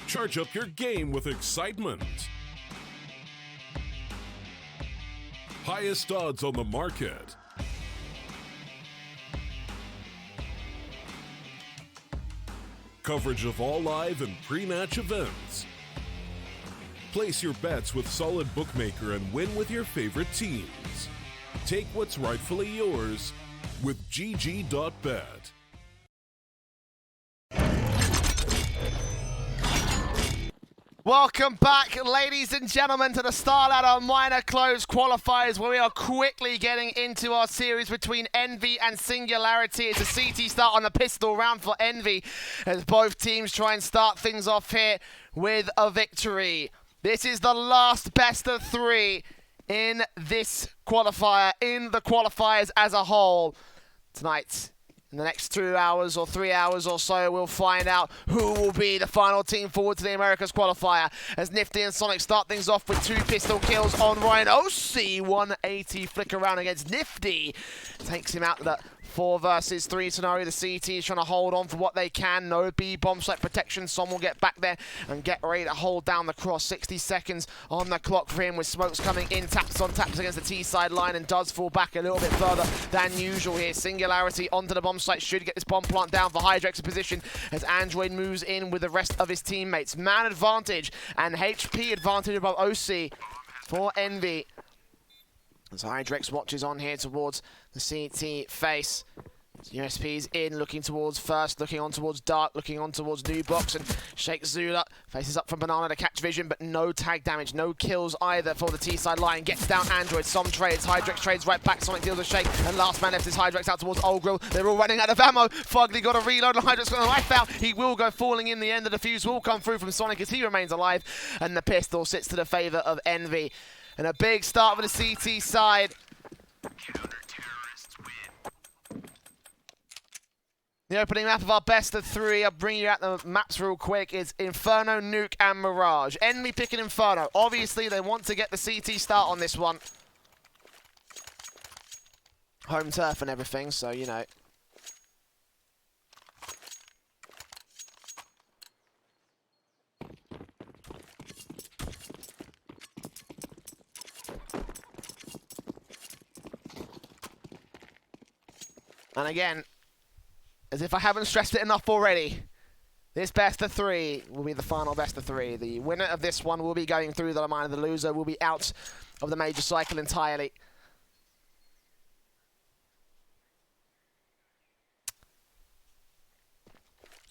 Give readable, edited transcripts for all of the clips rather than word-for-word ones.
Charge up your game with excitement. Highest odds on the market. Coverage of all live and pre-match events. Place your bets with Solid Bookmaker and win with your favorite teams. Take what's rightfully yours with GG.bet. Welcome back, ladies and gentlemen, to the StarLadder minor closed qualifiers, where we are quickly getting into our series between Envy and Singularity. It's a CT start on the pistol round for Envy, as both teams try and start things off here with a victory. This is the last best of three in this qualifier, in the qualifiers as a whole. Tonight, in the next 2 hours or 3 hours or so, we'll find out who will be the final team forward to the Americas qualifier, as Nifty and Sonic start things off with 2 pistol kills on Ryan. OC 180 flick around against Nifty. Takes him out to the 4 versus 3 scenario. The CT is trying to hold on for what they can. No B bomb site protection. Som will get back there and get ready to hold down the cross. 60 seconds on the clock for him, with smokes coming in. Taps on taps against the T side line, and does fall back a little bit further than usual here. Singularity onto the bomb site. Should get this bomb plant down for Hydrex's position as Android moves in with the rest of his teammates. Man advantage and HP advantage above OC for Envy, as Hydrex watches on here towards the CT face. USP's in, looking towards First, looking on towards Dark, looking on towards New Box, and Shake Zula faces up from Banana to catch vision, but no tag damage, no kills either for the T-side line. Gets down Android, Som trades, Hydrex trades right back, Sonic deals with Shake, and last man left is Hydrex out towards Old Grill. They're all running out of ammo. Fugly got a reload, and Hydrex got a life out. He will go falling in the end. Of the fuse will come through from Sonic as he remains alive, and the pistol sits to the favor of Envy. And a big start for the CT side. The opening map of our best of 3, I'll bring you out the maps real quick, is Inferno, Nuke, and Mirage. Envy picking Inferno. Obviously, they want to get the CT start on this one. Home turf and everything, so, you know. And again, as if I haven't stressed it enough already, this best of 3 will be the final best of 3. The winner of this one will be going through the line. The loser will be out of the major cycle entirely.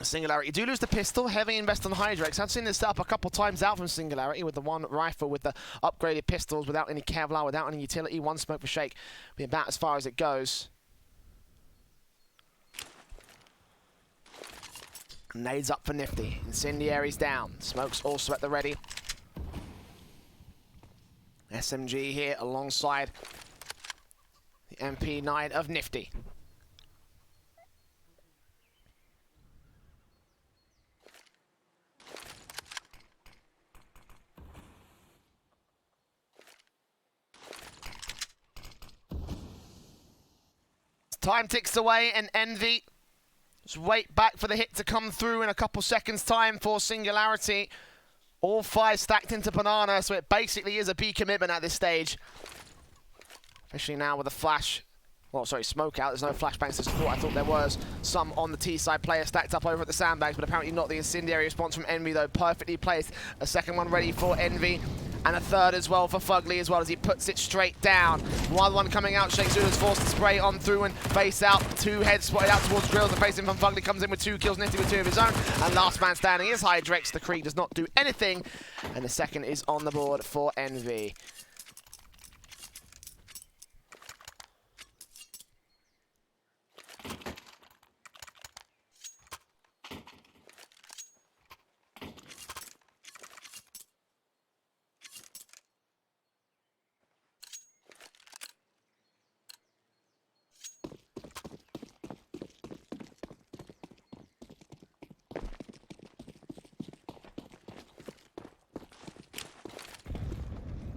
Singularity do lose the pistol. Heavy invest on Hydrex. I've seen this set up a couple times out from Singularity with the one rifle with the upgraded pistols without any Kevlar, without any utility. One smoke for Shake. Be about as far as it goes. Nades up for Nifty. Incendiary's down. Smoke's also at the ready. SMG here alongside the MP9 of Nifty. Time ticks away, and Envy just wait back for the hit to come through in a couple seconds' time for Singularity. All 5 stacked into Banana, so it basically is a B commitment at this stage. Especially now with a flash. Well, sorry, smoke out. There's no flashbangs to support. I thought there was some on the T-side player stacked up over at the sandbags, but apparently not. The incendiary response from Envy, though, perfectly placed. A second one ready for Envy, and a third as well for Fugly as well, as he puts it straight down. One coming out. Shake Zula's forced to spray on through and face out. 2 heads spotted out towards Drills. The face in from Fugly comes in with 2 kills. Nifty with 2 of his own. And last man standing is Hydrex. The Kree does not do anything. And the second is on the board for Envy.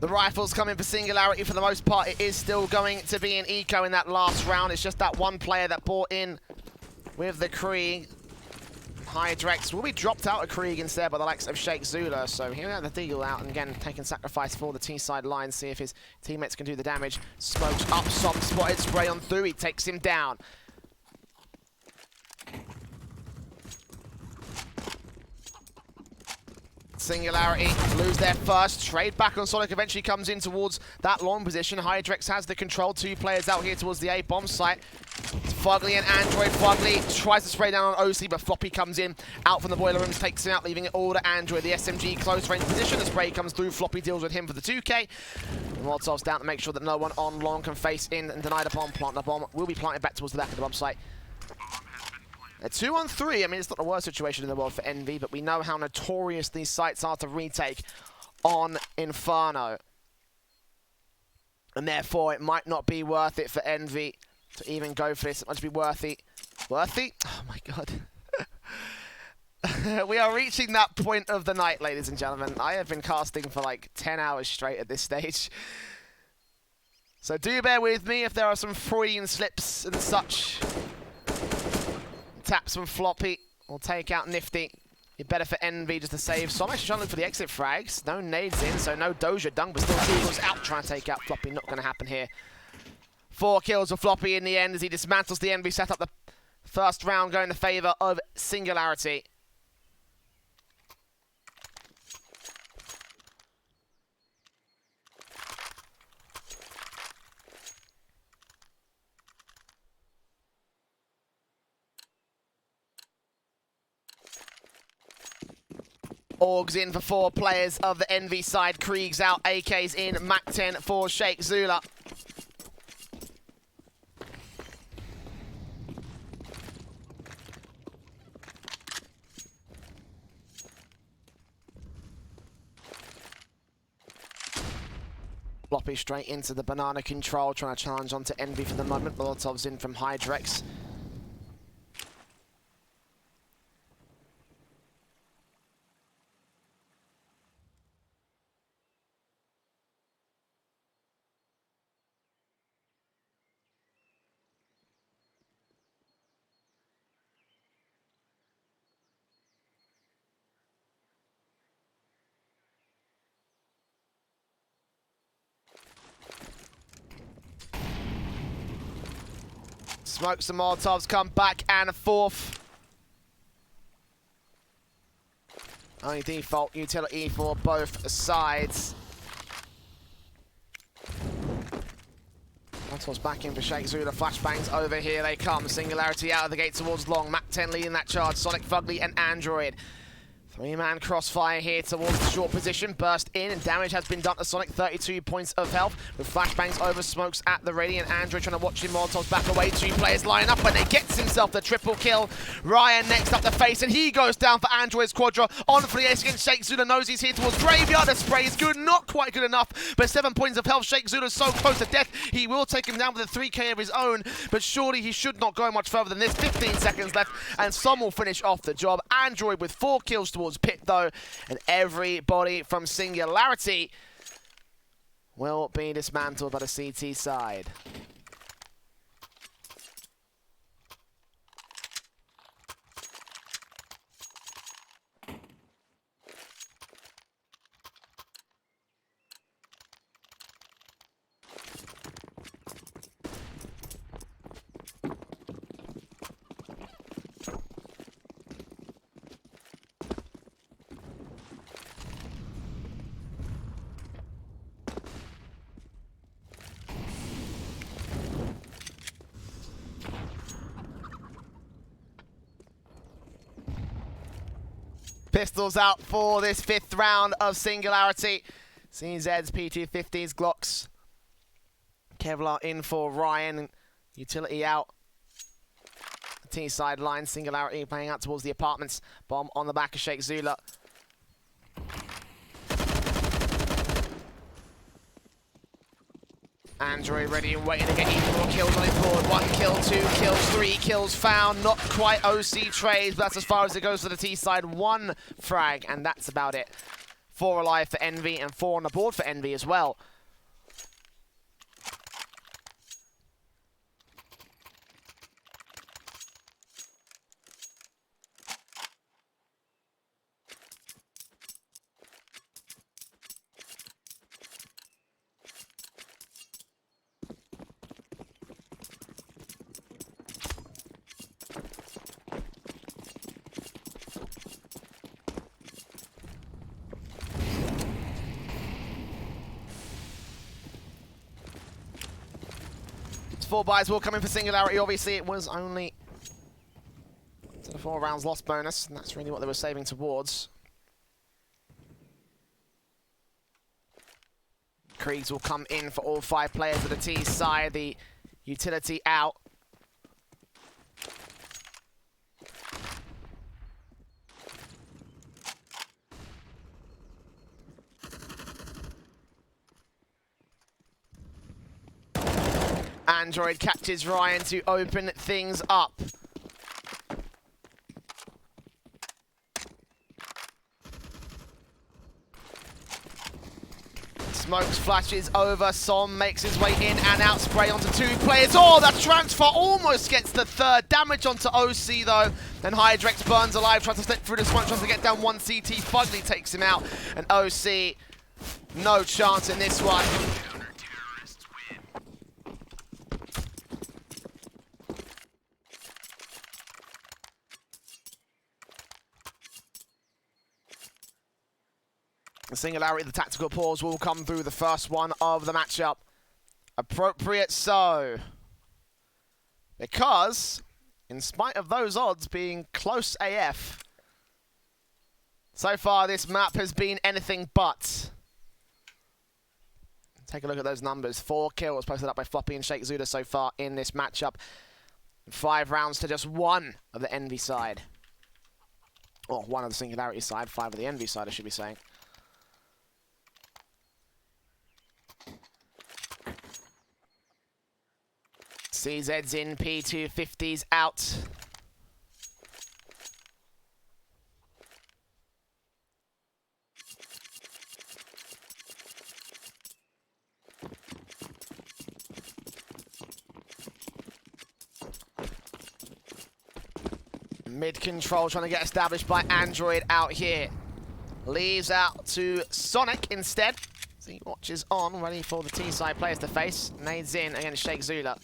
The rifles coming for Singularity. For the most part, it is still going to be an eco in that last round. It's just that one player that bought in with the Kree. Hydrex will be dropped out of Krieg instead by the likes of Sheikh Zula, so he'll have the deagle out and again taking sacrifice for the T-side line, see if his teammates can do the damage. Smokes up some, spotted spray on through, he takes him down. Singularity lose their first. Trade back on Sonic eventually comes in towards that long position. Hydrex has the control. 2 players out here towards the A-bomb site. It's Fugly and Android. Fugly tries to spray down on OC, but Floppy comes in, out from the boiler rooms, takes him out, leaving it all to Android. The SMG close range position. The spray comes through. Floppy deals with him for the 2K. Molotov's down to make sure that no one on long can face in and deny the bomb. Plant the bomb. Will be planted back towards the back of the bomb site. A 2-on-3, I mean, it's not the worst situation in the world for Envy, but we know how notorious these sites are to retake on Inferno. And therefore, it might not be worth it for Envy to even go for this. It must be worthy. Worthy? Oh my god. We are reaching that point of the night, ladies and gentlemen. I have been casting for like 10 hours straight at this stage. So do bear with me if there are some Freudian slips and such. Taps from Floppy. We'll take out Nifty. You're better for Envy just to save. So I'm actually trying to look for the exit frags. No nades in, so no Doja Dung, but still Eagles out trying to take out Floppy. Not going to happen here. 4 kills for Floppy in the end as he dismantles the Envy setup. The first round going in favour of Singularity. Orgs in for 4 players of the Envy side. Krieg's out, AK's in, Mac 10 for Sheikh Zula. Floppy straight into the banana control, trying to challenge onto Envy for the moment. Molotov's in from Hydrex. Smokes and Molotovs come back and a 4th. Only default utility for both sides. Molotovs back in for Sheikh Zula. Flashbangs over here they come. Singularity out of the gate towards long. Mac 10 leading that charge. Sonic, Fugly and Android. 3-man crossfire here towards the short position. Burst in and damage has been done to Sonic. 32 points of health with flashbangs over, smokes at the ready, and Android trying to watch him. Molotovs back away. 2 players line up and he gets himself the triple kill. Ryan next up the face and he goes down for Android's quadra. On for the ace against Sheikh Zula. Knows he's here towards Graveyard. The spray is good, not quite good enough, but 7 points of health. Sheikh Zula's so close to death. He will take him down with a 3k of his own, but surely he should not go much further than this. 15 seconds left and some will finish off the job. Android with 4 kills towards Pit though. And everybody from Singularity will be dismantled by the CT side. Pistols out for this 5th round of Singularity. CZ's P250s, Glocks. Kevlar in for Ryan. Utility out. The T-side line. Singularity playing out towards the apartments. Bomb on the back of Sheikh Zula. Android ready and waiting to get even more kills on his board. 1 kill, 2 kills, 3 kills found. Not quite OC trades, but that's as far as it goes for the T side. 1 frag, and that's about it. 4 alive for Envy, and 4 on the board for Envy as well. Last 4 buys will come in for Singularity. Obviously, it was only to the 4 rounds lost bonus, and that's really what they were saving towards. Kriegs will come in for all 5 players of the T side. The utility out. Android catches Ryan to open things up. Smokes flashes over, Som makes his way in and out, spray onto 2 players. Oh, that transfer almost gets the 3rd. Damage onto OC though. Then Hydrex burns alive, tries to slip through the smoke, tries to get down 1 CT. Fugly takes him out, and OC, no chance in this one. The Singularity, the tactical pause will come through the first one of the matchup. Appropriate so. Because, in spite of those odds being close AF, so far this map has been anything but. Take a look at those numbers. 4 kills posted up by Floppy and Sheikh Zuda so far in this matchup. 5 rounds to just 1 of the Envy side. Or 1 of the Singularity side, 5 of the Envy side, I should be saying. CZ's in, P250's out. Mid control trying to get established by Android out here. Leaves out to Sonic instead. So he watches on, ready for the T-side players to face. Nades in against Sheikh Zula.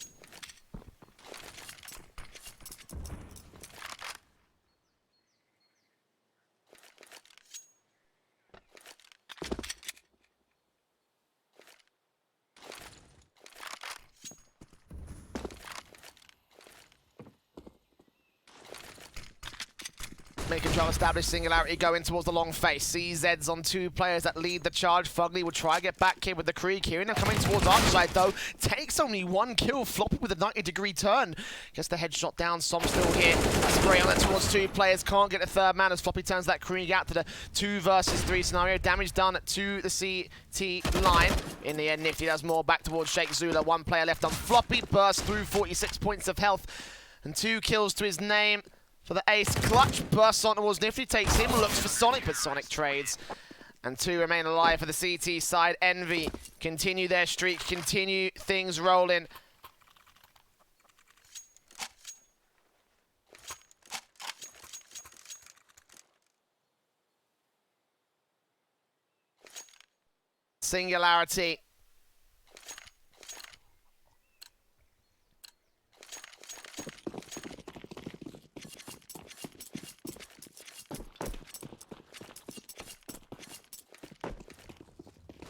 Mid control established, Singularity going towards the long face. CZ's on 2 players that lead the charge. Fugly will try to get back here with the Krieg here. And they're coming towards our side though. Takes only 1 kill. Floppy with a 90-degree turn. Gets the headshot down. Som still here. Spray on it towards 2 players. Can't get a 3rd man as Floppy turns that Krieg out to the 2 versus 3 scenario. Damage done to the CT line. In the end, Nifty does more back towards Sheikh Zula. 1 player left on Floppy. Bursts through 46 points of health. And 2 kills to his name. For the ace, Clutch bursts on towards Nifty, takes him, looks for Sonic, but Sonic trades. And 2 remain alive for the CT side. Envy continue their streak, continue things rolling. Singularity.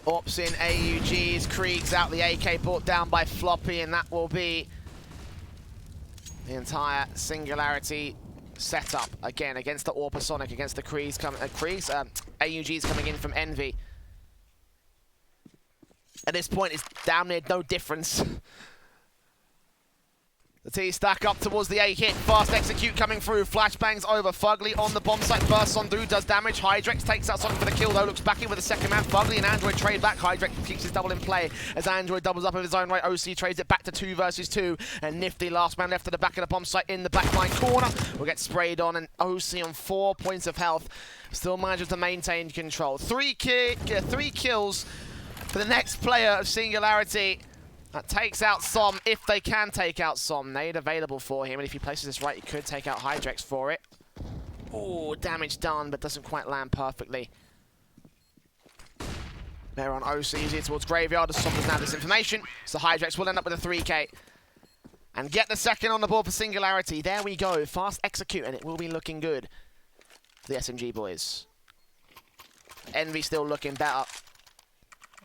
Ops in AUGs, Krieg's out, the AK brought down by Floppy, and that will be the entire Singularity setup. Again, against the Orpa Sonic, against the AUGs coming in from Envy. At this point, it's damn near no difference. The T stack up towards the A hit. Fast execute coming through. Flashbangs over. Fugly on the bomb site. Bursts on through. Does damage. Hydrex takes out Sonic for the kill though. Looks back in with the 2nd man. Fugly and Android trade back. Hydrex keeps his double in play as Android doubles up of his own right. OC trades it back to 2 versus 2. And Nifty, last man left at the back of the bomb site in the backline corner, will get sprayed on. And OC on 4 points of health. Still manages to maintain control. 3 kills for the next player of Singularity. That takes out Som, if they can take out Som. Nade available for him, and if he places this right, he could take out Hydrex for it. Oh, damage done, but doesn't quite land perfectly. They're on OC, easier towards Graveyard, as Som doesn't have this information, so Hydrex will end up with a 3K. And get the 2nd on the board for Singularity. There we go, fast execute, and it will be looking good for the SMG boys. Envy still looking better.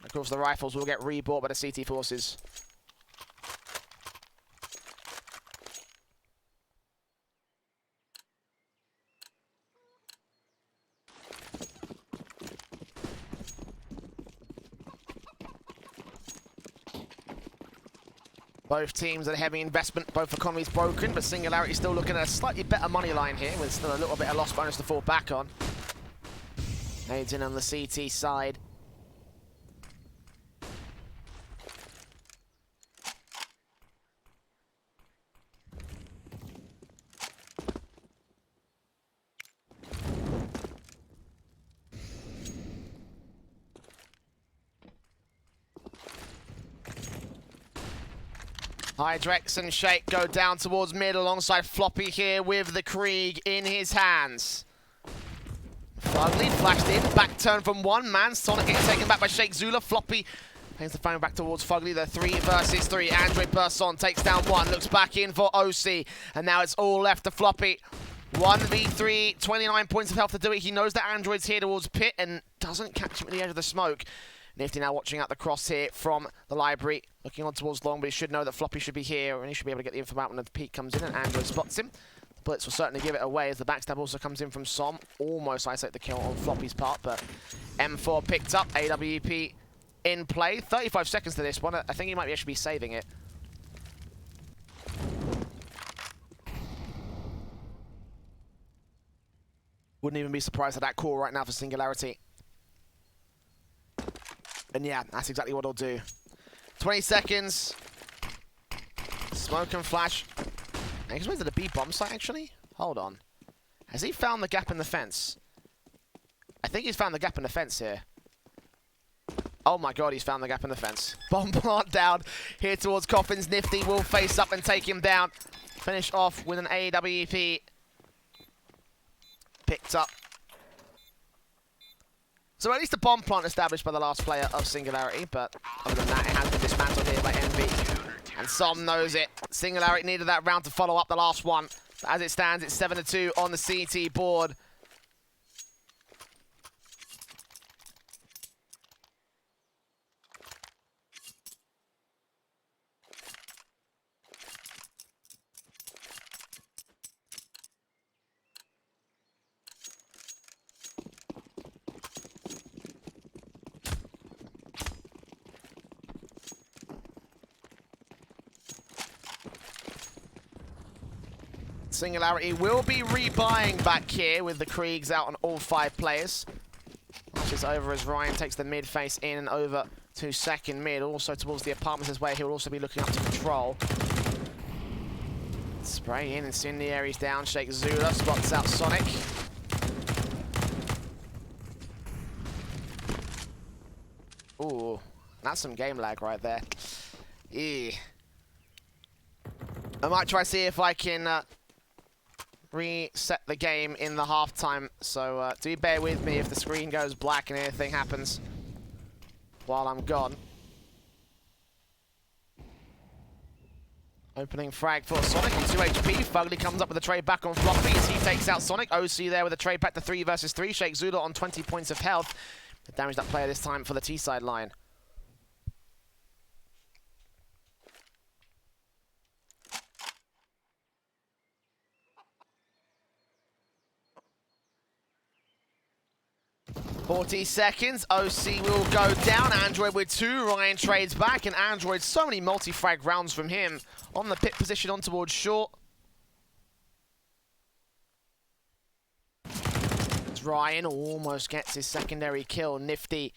Of course, the rifles will get rebought by the CT forces. Both teams at a heavy investment, both economies broken, but Singularity still looking at a slightly better money line here, with still a little bit of lost bonus to fall back on. Aids in on the CT side. Hydrex and Shake go down towards mid alongside Floppy here with the Krieg in his hands. Fugly flashed in, back turn from one man. Sonic getting taken back by Shake Zula. Floppy pays the phone back towards Fugly. They're 3 versus 3. Android bursts on, takes down one, looks back in for OC. And now it's all left to Floppy. 1v3, 29 points of health to do it. He knows that Android's here towards Pit and doesn't catch him at the edge of the smoke. Nifty now watching out the cross here from the library. Looking on towards Long, but he should know that Floppy should be here, and he should be able to get the info out when the peak comes in, and Android spots him. The bullets will certainly give it away as the backstab also comes in from Som. Almost isolate the kill on Floppy's part, but M4 picked up. AWP in play. 35 seconds to this one. I think he might actually be saving it. Wouldn't even be surprised at that call right now for Singularity. And yeah, that's exactly what he'll do. 20 seconds. Smoke and flash. I guess went to the B bomb site, actually? Hold on. Has he found the gap in the fence? I think he's found the gap in the fence here. Oh my god, he's found the gap in the fence. Bomb plant down here towards Coffins. Nifty will face up and take him down. Finish off with an AWP. Picked up. So at least a bomb plant established by the last player of Singularity, but other than that, it has been dismantled here by Envy. And Som knows it. Singularity needed that round to follow up the last one. But as it stands, it's 7-2 on the CT board. Singularity will be rebuying back here with the Kriegs out on all 5 players. Watches over as Ryan takes the mid face in and over to second mid. Also towards the apartments as well. He'll also be looking up to control. Spray in, Incendiary's down. Shake Zula spots out Sonic. Ooh, that's some game lag right there. Yeah. I might try to see if I can reset the game in the halftime, so do bear with me if the screen goes black and anything happens while I'm gone. Opening frag for Sonic on 2 HP. Fugly comes up with a trade back on Floppy as he takes out Sonic. OC there with a trade back to 3 versus 3. Shake Zula on 20 points of health. Damage that player this time for the T-side line. .40 seconds, OC will go down. Android with 2, Ryan trades back, and Android, so many multi-frag rounds from him. On the pit position on towards short. Ryan almost gets his secondary kill. Nifty,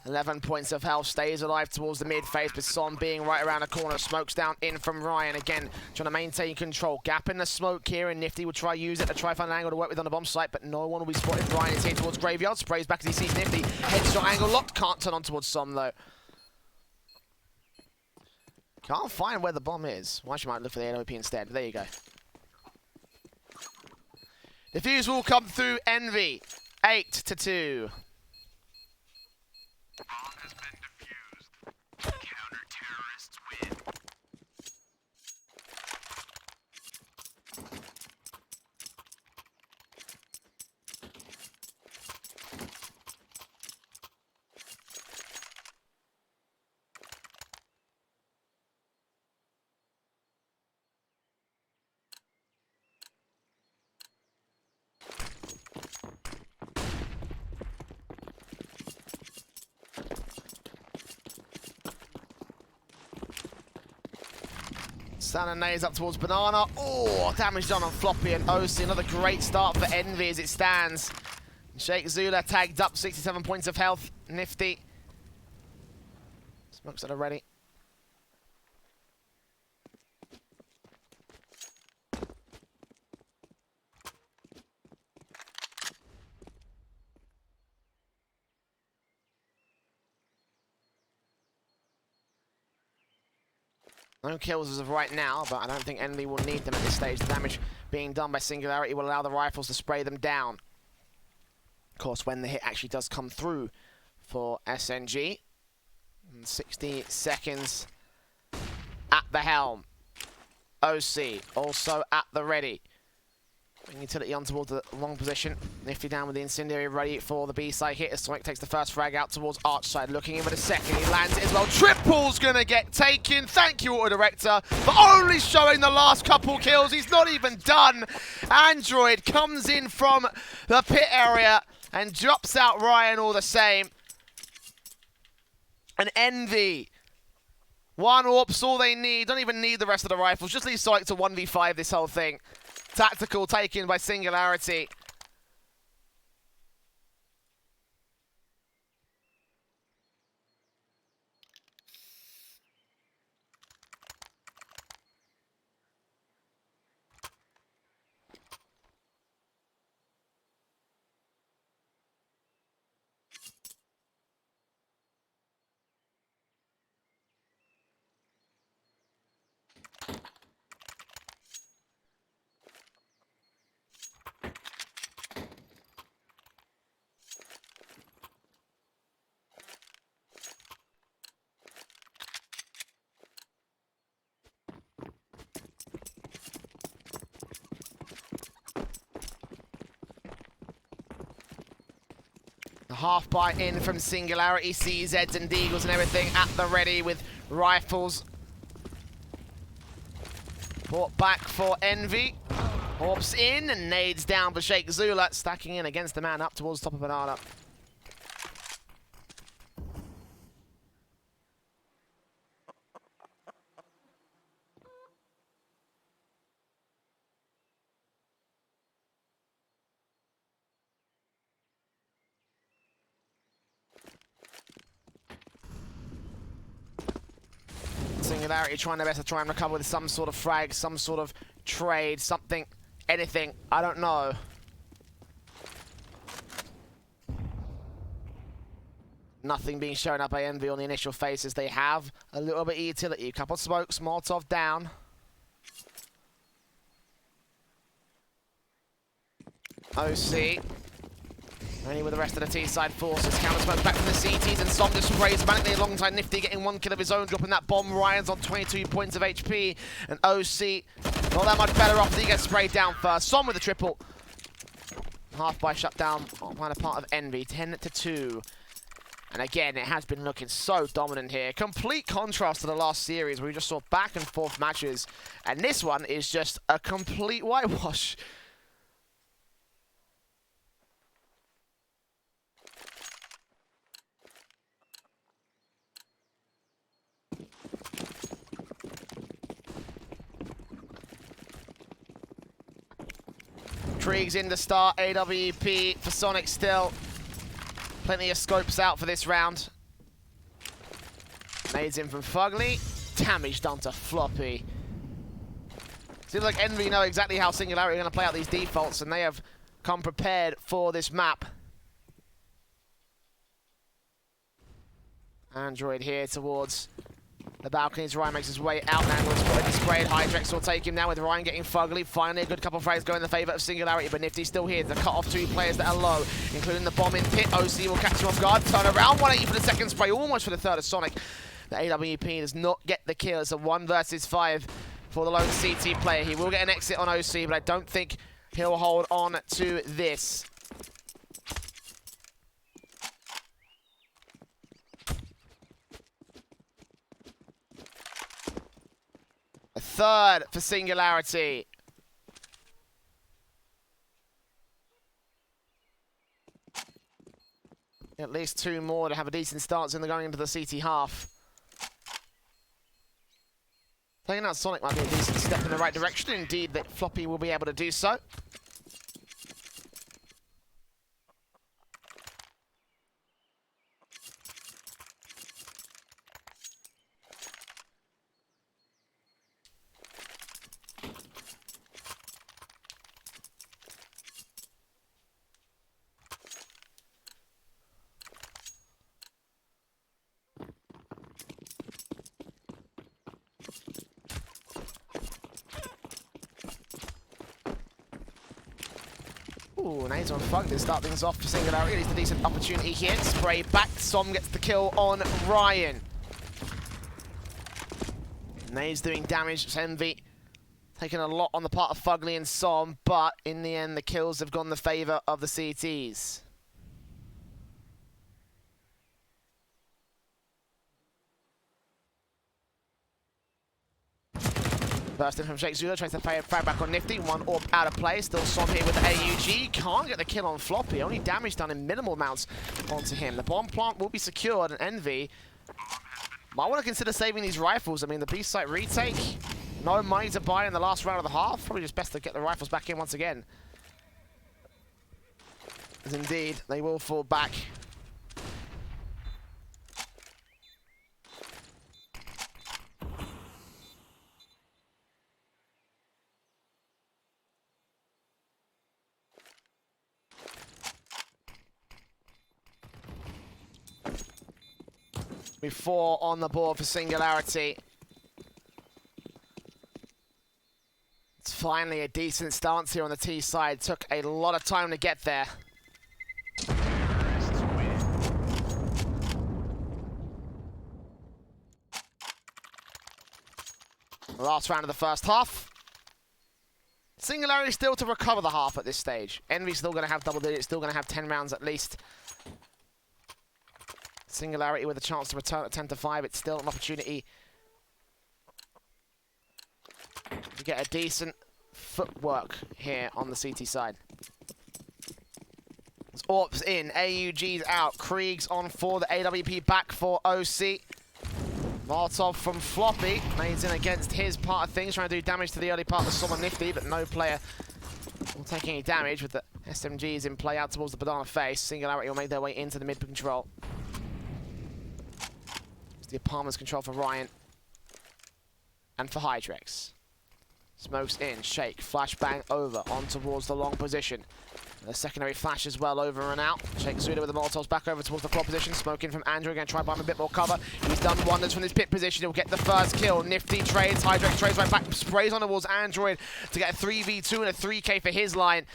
11 points of health, stays alive towards the mid phase, but Son being right around the corner, smokes down in from Ryan. Again, trying to maintain control. Gap in the smoke here, and Nifty will try use it to try find an angle to work with on the bomb site, but no one will be spotted. Ryan is here towards Graveyard, sprays back as he sees Nifty. Headshot angle locked, can't turn on towards Son though. Can't find where the bomb is. Well, actually might look for the AWP instead, but there you go. Defuse will come through Envy, 8-2. Bomb has been defused. Counter-terrorists win. Santa nades up towards Banana. Oh, damage done on Floppy and OC. Another great start for Envy as it stands. Sheikh Zula tagged up, 67 points of health. Nifty. Smokes that are ready. No kills as of right now, but I don't think Envy will need them at this stage. The damage being done by Singularity will allow the rifles to spray them down. Of course, when the hit actually does come through for SNG. 60 seconds at the helm. OC also at the ready. Bring utility on towards the wrong position. Nifty down with the incendiary ready for the B-side hit as Sonic takes the first frag out towards Archside. Looking in with a second. He lands it as well. Triple's going to get taken. Thank you, Auto Director, for only showing the last couple kills. He's not even done. Android comes in from the pit area and drops out Ryan all the same. And Envy. One AWP's all they need. Don't even need the rest of the rifles. Just leave Sonic to 1v5 this whole thing. Tactical taken by Singularity. Half buy in from Singularity, CZs and Deagles and everything at the ready with rifles. Brought back for Envy. Hops in and nades down for Sheikh Zula, stacking in against the man up towards top of Banana. Singularity trying their best to try and recover with some sort of frag, some sort of trade, something, anything, I don't know. Nothing being shown up by Envy on the initial phases. They have a little bit of utility. A couple of smokes, Molotov down. OC. Only with the rest of the T-side forces. Counter smoke back from the CTs and Som just sprays manically alongside Nifty, getting one kill of his own, dropping that bomb. Ryan's on 22 points of HP. And OC not that much better off. He gets sprayed down first. Som with the triple. Half by shutdown on a part of Envy. 10-2. And again, it has been looking so dominant here. Complete contrast to the last series where we just saw back and forth matches. And this one is just a complete whitewash. Triegs in to start, AWP for Sonic still. Plenty of scopes out for this round. Nades in from Fugly. Damage done to Floppy. Seems like Envy know exactly how Singularity are going to play out these defaults, and they have come prepared for this map. Android here towards the balconies. Ryan makes his way out now. He's got sprayed. Hydrex will take him now with Ryan getting Fugly. Finally, a good couple of frags going in the favour of Singularity, but Nifty's still here to cut off two players that are low, including the bomb in pit. OC will catch him off guard. Turn around. 180 for the second spray, almost for the third of Sonic. The AWP does not get the kill. It's a 1 versus 5 for the lone CT player. He will get an exit on OC, but I don't think he'll hold on to this. A third for Singularity. At least 2 more to have a decent start in the going into the CT half. Taking out Sonic might be a decent step in the right direction. Indeed, that Floppy will be able to do so. Ooh, nades on Fug to start things off for Singularity. At least a decent opportunity here. Spray back. Som gets the kill on Ryan. Nades doing damage. It's Envy taking a lot on the part of Fugly and Som, but in the end, the kills have gone in the favour of the CTs. Burst in from Shake Zula, tries to frag back on Nifty. One orb out of play. Still Som here with the AUG. Can't get the kill on Floppy. Only damage done in minimal amounts onto him. The bomb plant will be secured, and Envy might want to consider saving these rifles. I mean, the B site retake, no money to buy in the last round of the half. Probably just best to get the rifles back in once again. As indeed, they will fall back. Four on the board for Singularity. It's finally a decent stance here on the T side. Took a lot of time to get there. Last round of the first half. Singularity still to recover the half at this stage. Envy's still going to have double digits, still going to have 10 rounds at least. Singularity with a chance to return at 10-5. It's still an opportunity to get a decent footwork here on the CT side. It's Orps in, AUG's out, Krieg's on for the AWP, back for OC. Molotov from Floppy, lays in against his part of things, trying to do damage to the early part of the Summer Nifty, but no player will take any damage with the SMGs in play out towards the banana face. Singularity will make their way into the mid control. The apartment's control for Ryan and for Hydrex. Smokes in, Shake, flashbang over on towards the long position. And the secondary flash as well over and out. Shake Zuda with the Molotovs back over towards the plot position. Smoke in from Andrew, going to try and buy him a bit more cover. He's done wonders from this pit position. He'll get the first kill. Nifty trades, Hydrex trades right back, sprays on towards Android to get a 3v2 and a 3k for his line.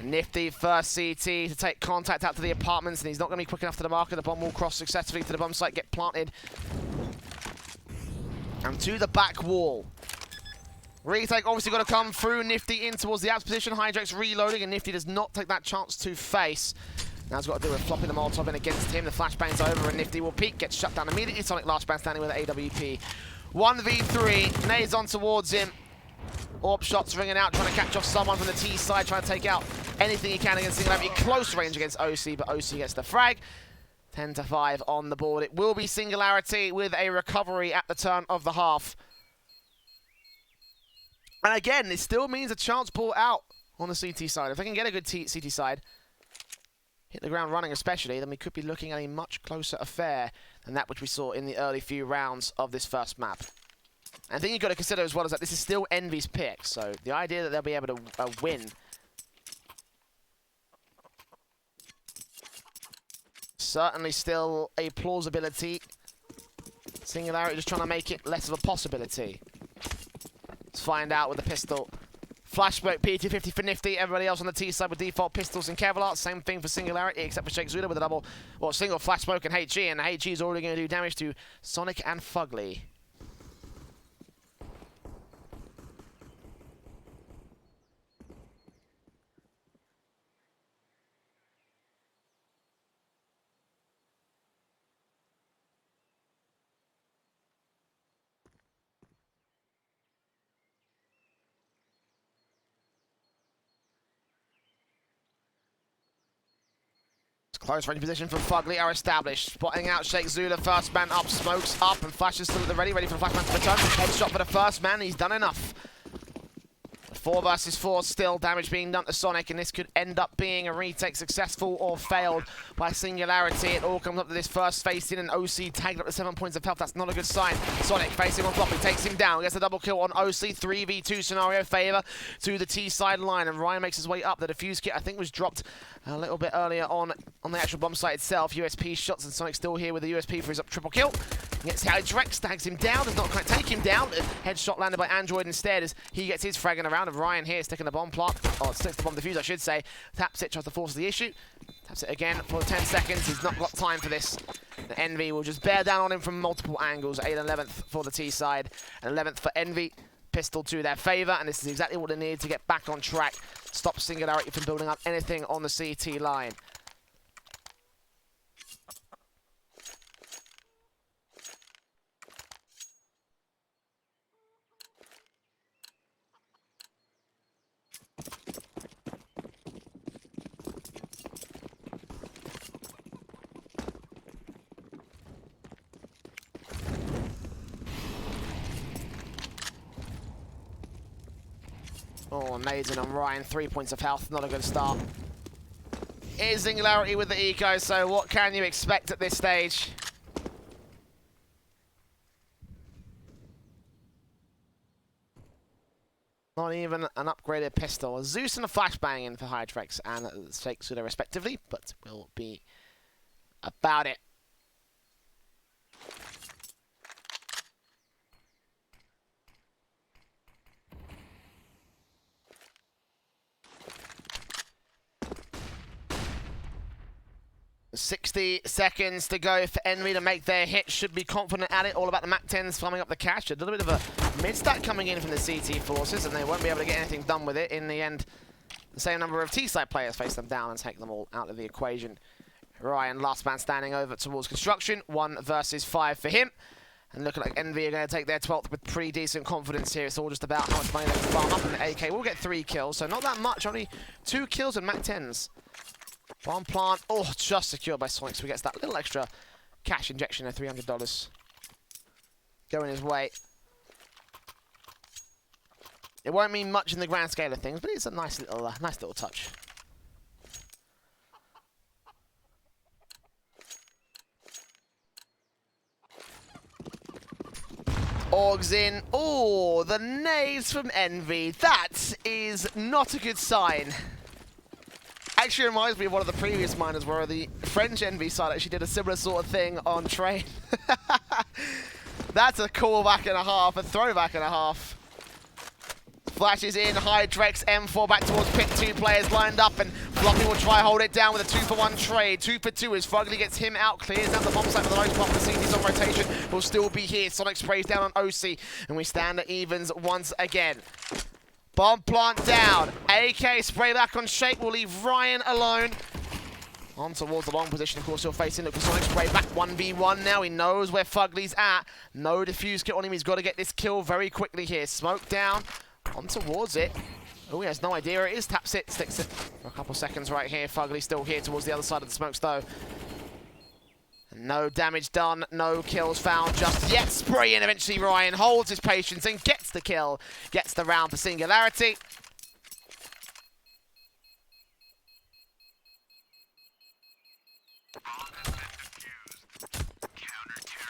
Nifty first CT to take contact out to the apartments, and he's not going to be quick enough to the marker. The bomb will cross successfully to the bomb site, get planted. And to the back wall. Retake obviously got to come through. Nifty in towards the outs position. Hydrex reloading, and Nifty does not take that chance to face. Now it's got to do with flopping the Molotov in against him. The flashbang's over, and Nifty will peek, gets shut down immediately. Sonic last man standing with an AWP. 1v3, nades on towards him. Orb shots ringing out, trying to catch off someone from the T side, trying to take out anything he can against Singularity. Close range against OC, but OC gets the frag. 10-5 on the board. It will be Singularity with a recovery at the turn of the half. And again, it still means a chance ball out on the CT side. If they can get a good CT side, hit the ground running especially, then we could be looking at a much closer affair than that which we saw in the early few rounds of this first map. And the thing you've got to consider as well is that this is still Envy's pick, so the idea that they'll be able to win certainly still a plausibility. Singularity just trying to make it less of a possibility. Let's find out with the pistol. Flashback P250 for Nifty. Everybody else on the T side with default pistols and Kevlar. Same thing for Singularity, except for Shake Zuda with a double, well, single flash smoke and HG, and HG is already going to do damage to Sonic and Fugly. Close range position from Fugly are established. Spotting out Sheikh Zula, first man up, smokes up, and Flash is still at the ready for the Flashman to return. Headshot for the first man, he's done enough. 4 versus 4, still damage being done to Sonic, and this could end up being a retake, successful or failed by Singularity. It all comes up to this first face in, and OC tagged up to 7 points of health. That's not a good sign. Sonic facing on Floppy, takes him down, gets a double kill on OC. 3v2 scenario, favor to the T side line, and Ryan makes his way up. The defuse kit, I think, was dropped a little bit earlier on the actual bomb site itself. USP shots, and Sonic still here with the USP for his up triple kill. Gets Hydrex, tags him down, does not quite take him down. Headshot landed by Android instead as he gets his fragging around. And Ryan here sticking the bomb plant, or sticks the bomb defuse, I should say. Taps it, tries to force the issue. Taps it again for 10 seconds. He's not got time for this. The Envy will just bear down on him from multiple angles. 8 and 11th for the T side, and 11th for Envy. Pistol to their favor, and this is exactly what they need to get back on track. Stop Singularity from building up anything on the CT line. Oh, amazing on Ryan, 3 points of health, not a good start. Is Singularity with the eco, so what can you expect at this stage? Not even an upgraded pistol. A Zeus and a flashbang in for Hydrex and Sheikh Zula respectively, but will be about it. $60 seconds to go for Envy to make their hit. Should be confident at it. All about the MAC-10s farming up the cash. A little bit of a mid-stack coming in from the CT forces, and they won't be able to get anything done with it. In the end, the same number of T-side players face them down and take them all out of the equation. Ryan, last man standing over towards construction. 1 versus 5 for him. And looking like Envy are going to take their 12th with pretty decent confidence here. It's all just about how much money they can farm up, and the AK will get 3 kills, so not that much. Only 2 kills and MAC-10s. Bomb plant, oh, just secured by Sonic, so he gets that little extra cash injection of $300 going his way. It won't mean much in the grand scale of things, but it's a nice little touch. Orgs in. Oh, the nades from Envy. That is not a good sign. Actually reminds me of one of the previous miners where the French Envy side actually did a similar sort of thing on train. That's a callback and a half, a throwback and a half. Flashes in, Hydrex, M4 back towards pit. 2 players lined up, and Floppy will try hold it down with a 2-for-1 trade. 2 for 2 as Fugly gets him out, clears out the bomb site for the most part. The CT's on rotation will still be here. Sonic sprays down on OC, and we stand at evens once again. Bomb plant down. AK spray back on Sheikh will leave Ryan alone. On towards the long position, of course, he'll face in. Look for Sonic spray back 1v1 now. He knows where Fugly's at. No defuse kit on him. He's got to get this kill very quickly here. Smoke down. On towards it. Oh, he has no idea where it is. Taps it, sticks it for a couple seconds right here. Fugly still here towards the other side of the smokes, though. No damage done, no kills found just yet. Spray in eventually. Ryan holds his patience and gets the kill. Gets the round for Singularity.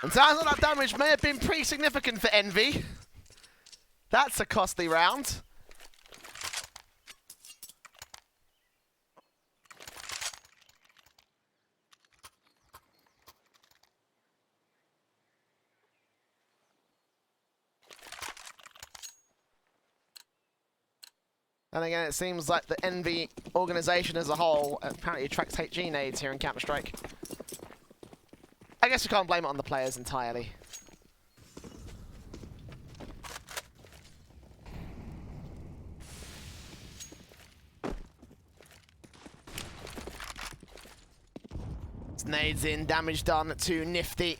And sounds like that damage may have been pretty significant for Envy. That's a costly round. And again, it seems like the Envy organization as a whole apparently attracts HG nades here in Counter-Strike. I guess we can't blame it on the players entirely. Nades in, damage done to Nifty.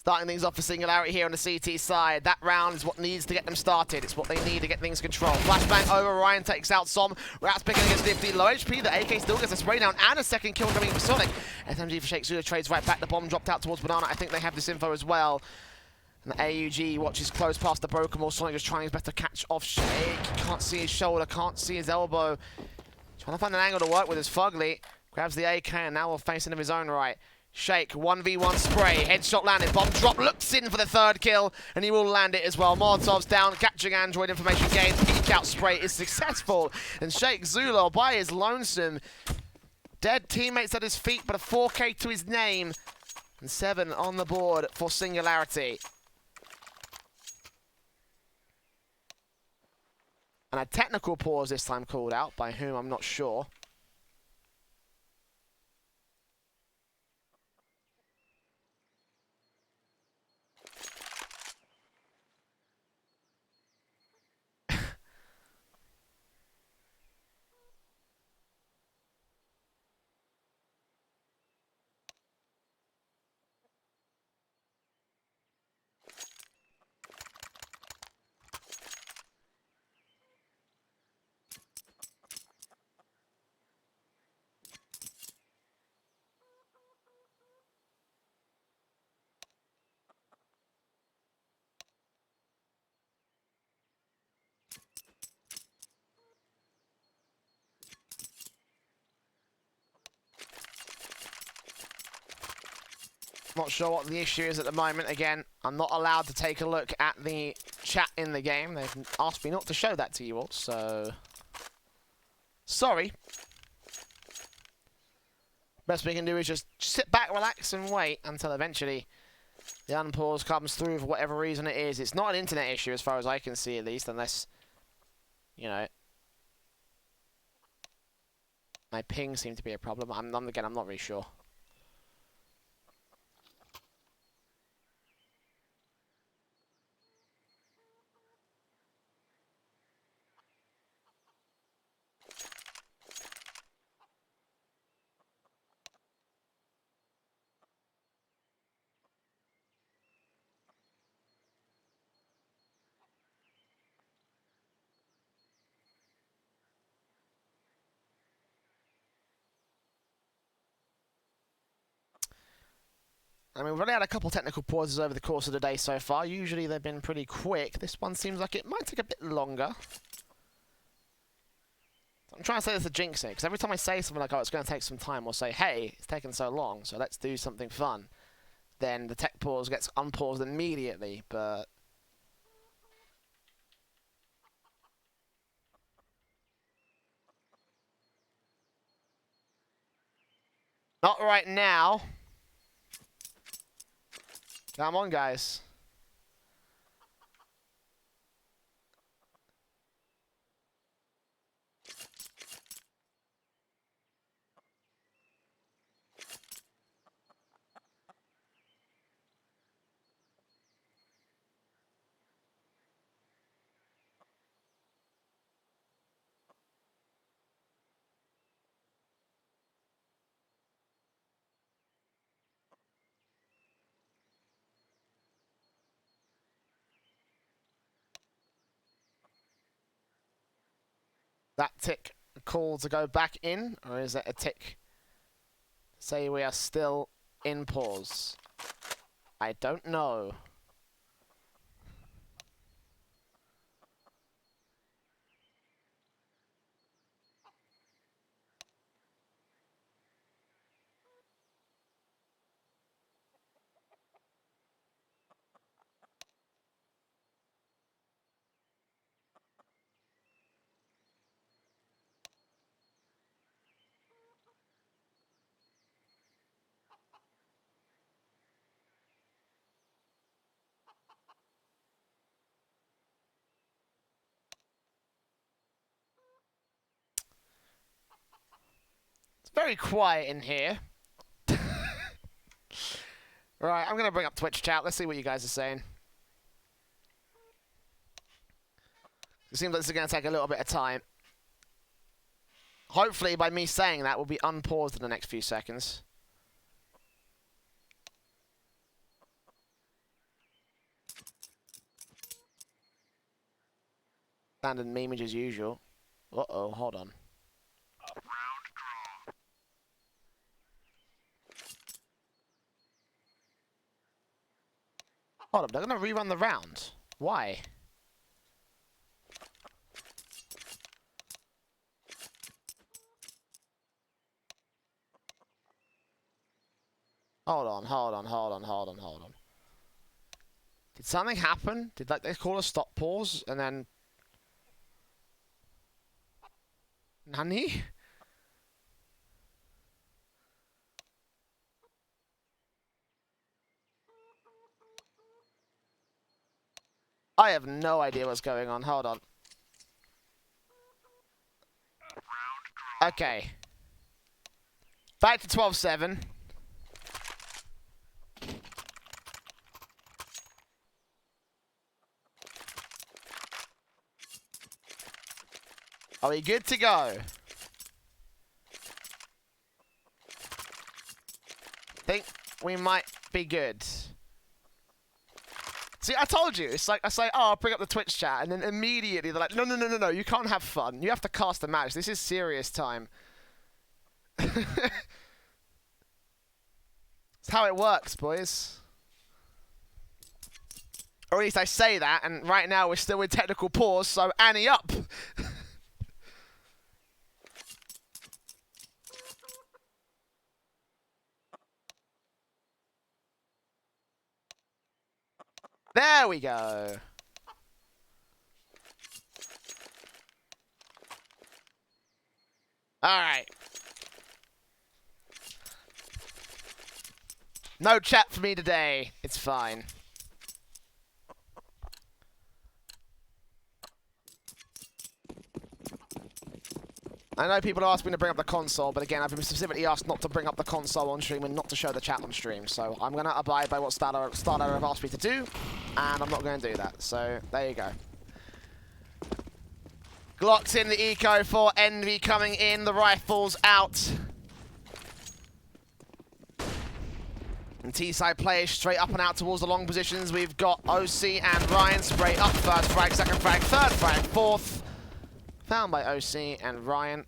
Starting things off for Singularity here on the CT side. That round is what needs to get them started. It's what they need to get things controlled. Flashbang over. Ryan takes out Som. Rat's picking against Nifty. Low HP. The AK still gets a spray down and a second kill coming for Sonic. SMG for Shake. Zula trades right back. The bomb dropped out towards Banana. I think they have this info as well. And the AUG watches close past the broken wall. Sonic is trying his best to catch off Shake. Can't see his shoulder. Can't see his elbow. Trying to find an angle to work with his Fugly. Grabs the AK and now will face it in his own right. Shake, 1v1 spray, headshot landed, bomb drop, looks in for the third kill, and he will land it as well. Molotov's down, capturing Android information gains, peek out spray is successful, and Shake Zula by his lonesome. Dead teammates at his feet, but a 4K to his name, and 7 on the board for Singularity. And a technical pause this time called out, by whom I'm not sure. Not sure what the issue is at the moment. Again, I'm not allowed to take a look at the chat in the game. They've asked me not to show that to you all, so... sorry. Best we can do is just sit back, relax, and wait until eventually the unpause comes through for whatever reason it is. It's not an internet issue as far as I can see, at least, unless, you know, my ping seemed to be a problem. Again, I'm not really sure. I mean, we've only had a couple technical pauses over the course of the day so far. Usually they've been pretty quick. This one seems like it might take a bit longer. I'm trying to say this to jinx it, because every time I say something like, oh, it's going to take some time, or say, hey, it's taken so long, so let's do something fun, then the tech pause gets unpaused immediately, but... not right now. Come on, guys. That tick call to go back in, or is it a tick to say we are still in pause? I don't know. Very quiet in here. Right, I'm going to bring up Twitch chat. Let's see what you guys are saying. It seems like this is going to take a little bit of time. Hopefully, by me saying that, we'll be unpaused in the next few seconds. Standard memeage as usual. Uh-oh, hold on. Round draw. Hold up, they're gonna rerun the round. Why? Hold on. Did something happen? Did like they call a stop pause and then Nani? I have no idea what's going on. Hold on. Okay. Back to 12-7. Are we good to go? Think we might be good. See, I told you. It's like I say, oh, I'll bring up the Twitch chat, and then immediately they're like, no, you can't have fun. You have to cast a match. This is serious time. It's how it works, boys. Or at least I say that, and right now we're still in technical pause, so Annie up. There we go. All right. No chat for me today. It's fine. I know people ask me to bring up the console, but again, I've been specifically asked not to bring up the console on stream and not to show the chat on stream. So I'm going to abide by what StarLadder have asked me to do, and I'm not going to do that. So there you go. Glocks in the eco for Envy coming in. The rifles out. And T-side players straight up and out towards the long positions. We've got OC and Ryan spray up. First frag, second frag, third frag, fourth. Found by OC and Ryan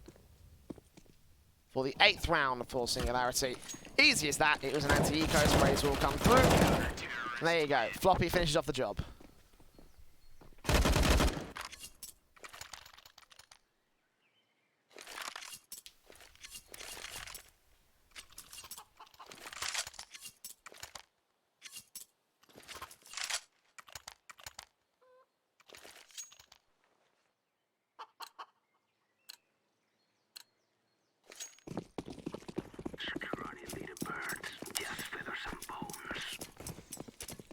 for the 8th round for Singularity. Easy as that. It was an anti-eco. Sprays will come through. And there you go. Floppy finishes off the job.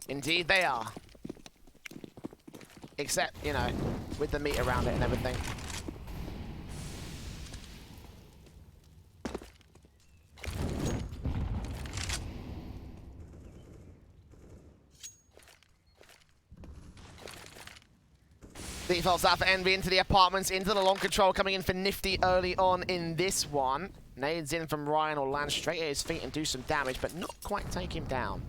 Indeed they are. Except, you know, with the meat around it and everything. Defaults out for Envy into the apartments, into the long control, coming in for Nifty early on in this one. Nades in from Ryan will land straight at his feet and do some damage, but not quite take him down.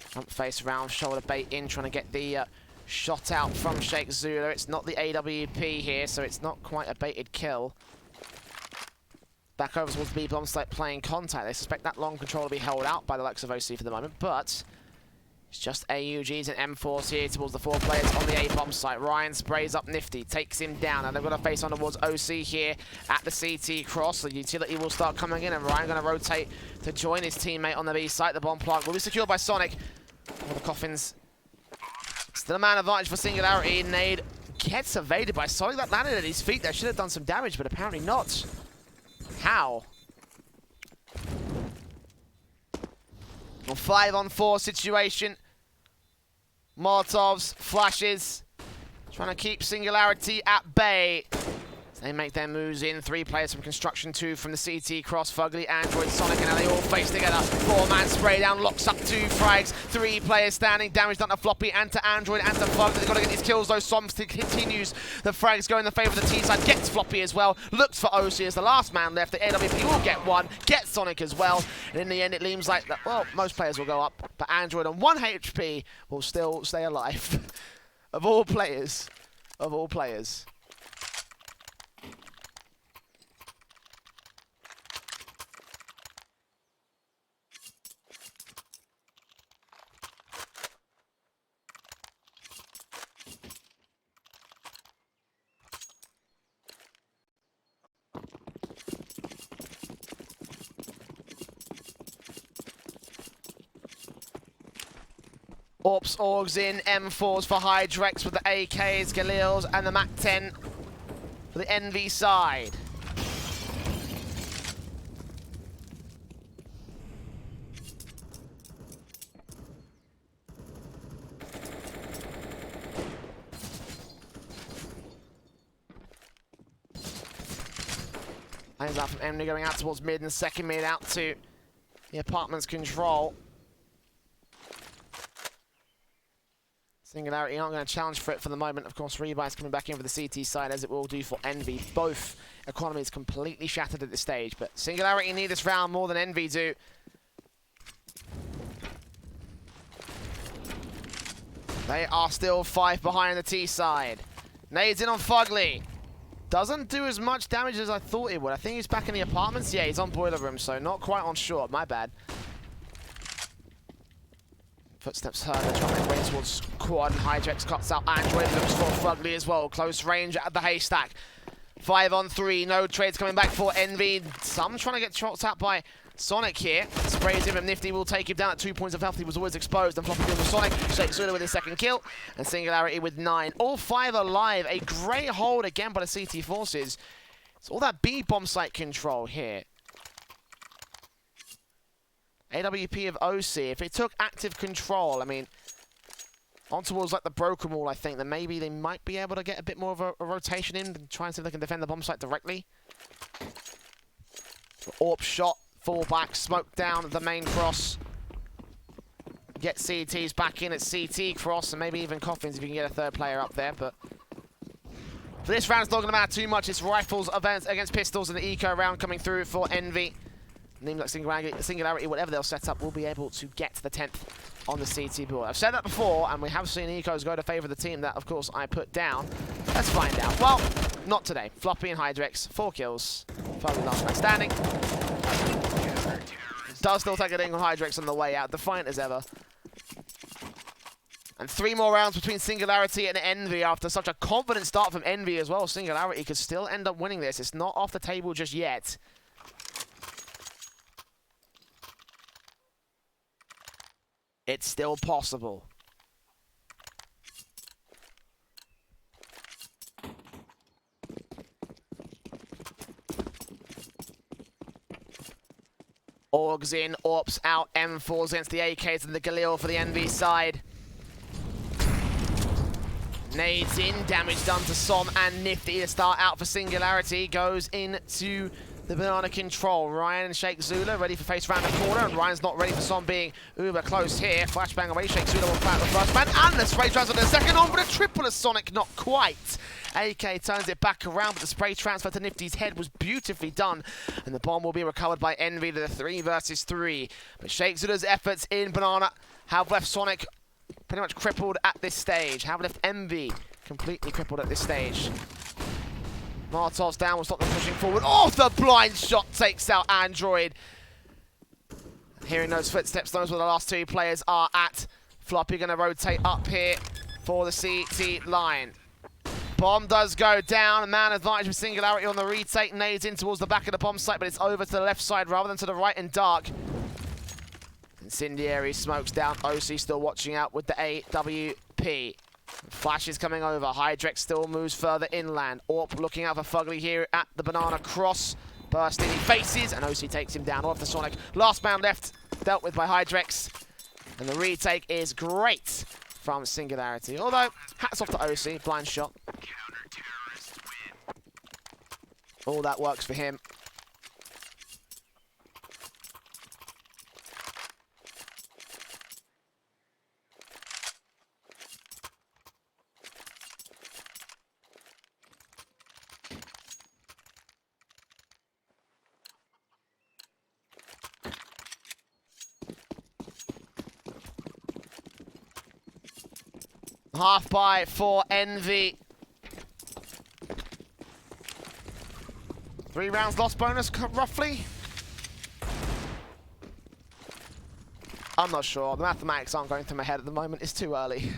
Front face round, shoulder bait in, trying to get the shot out from Sheikh Zula. It's not the AWP here, so it's not quite a baited kill. Back over towards the B-bomb site playing contact. They suspect that long control will be held out by the likes of OC for the moment, but it's just AUGs and M4s here towards the 4 players on the A-bomb site. Ryan sprays up Nifty, takes him down, and they've got a face on towards OC here at the CT cross. The utility will start coming in, and Ryan going to rotate to join his teammate on the B site. The bomb plant will be secured by Sonic. All the coffins. Still a man advantage for Singularity. Nade gets evaded by Sonic. That landed at his feet. That should have done some damage, but apparently not. How? Well, 5-on-4 situation. Molotovs, flashes. Trying to keep Singularity at bay. They make their moves in. 3 players from Construction, 2 from the CT cross. Fugly, Android, Sonic, and now they all face together. 4-man spray down, locks up 2 frags. 3 players standing. Damage done to Floppy and to Android and to Fugly. They've got to get these kills though. Soms continues. The frags go in the favour of the T side. Gets Floppy as well. Looks for OC as the last man left. The AWP will get 1. Gets Sonic as well. And in the end, it seems like that. Well, most players will go up, but Android on 1 HP will still stay alive. Of all players. Of all players. Orps, Orgs in, M4s for Hydrex with the AKs, Galils, and the MAC-10 for the NV side. Hands out from Emily going out towards mid and second mid out to the apartment's control. Singularity aren't going to challenge for it for the moment. Of course, Rebuy coming back in for the CT side, as it will do for Envy. Both economies completely shattered at this stage, but Singularity need this round more than Envy do. They are still 5 behind the T side. Nades in on Fugly. Doesn't do as much damage as I thought it would. I think he's back in the apartments. Yeah, he's on Boiler Room, so not quite on short. My bad. Footsteps heard, they're trying to make way towards Quad. Hydrex cuts out Android, looks for Fugly as well. Close range at the haystack. 5 on 3, no trades coming back for Envy. Some trying to get chopped out by Sonic here. Sprays him and Nifty will take him down at 2 points of health. He was always exposed and flopping in with Sonic. Shake Zula with his second kill. And Singularity with 9. All 5 alive. A great hold again by the CT forces. It's all that B bomb site control here. AWP of OC, if it took active control, I mean, on towards like the broken wall, I think, then maybe they might be able to get a bit more of a rotation in and try and see if they can defend the bomb site directly. AWP shot, fall back, smoke down the main cross. Get CTs back in at CT cross, and maybe even Coffins if you can get a third player up there, but for this round, it's not going to matter too much. It's rifles against pistols and the eco round coming through for Envy. Names like Singularity, whatever they'll set up, will be able to get to the 10th on the CT board. I've said that before, and we have seen ecos go to favour the team that, of course, I put down. Let's find out. Well, not today. Floppy and Hydrex, 4 kills. Finally last man standing. Does still take a ding on Hydrex on the way out. Defiant as ever. And 3 more rounds between Singularity and Envy after such a confident start from Envy as well. Singularity could still end up winning this. It's not off the table just yet. It's still possible. Orgs in, AWPs out, M4s against the AKs and the Galil for the NV side. Nades in, damage done to Som and Nifty. The start out for Singularity goes into the banana control. Ryan and Shake Zula ready for face round the corner, and Ryan's not ready for Som being uber close here. Flashbang away, Shake Zula will fight the first man, and the spray transfer to the second on, but a triple of Sonic, not quite. AK turns it back around, but the spray transfer to Nifty's head was beautifully done, and the bomb will be recovered by Envy to the 3 versus 3. But Shake Zula's efforts in banana have left Sonic pretty much crippled at this stage, have left Envy completely crippled at this stage. Molotov's down, will stop them pushing forward. Oh, the blind shot takes out Android. Hearing those footsteps, those were the last 2 players are at. Floppy going to rotate up here for the CT line. Bomb does go down. Man advantage with Singularity on the retake. Nades in towards the back of the bomb site, but it's over to the left side rather than to the right and dark. Incendiary smokes down. OC still watching out with the AWP. Flash is coming over. Hydrex still moves further inland. AWP looking out for Fugly here at the banana cross. Bursting in faces, and OC takes him down off the Sonic. Last man left, dealt with by Hydrex. And the retake is great from Singularity. Although, hats off to OC, blind shot. All that works for him. Half by for Envy. 3 rounds lost bonus, roughly. I'm not sure. The mathematics aren't going through my head at the moment. It's too early.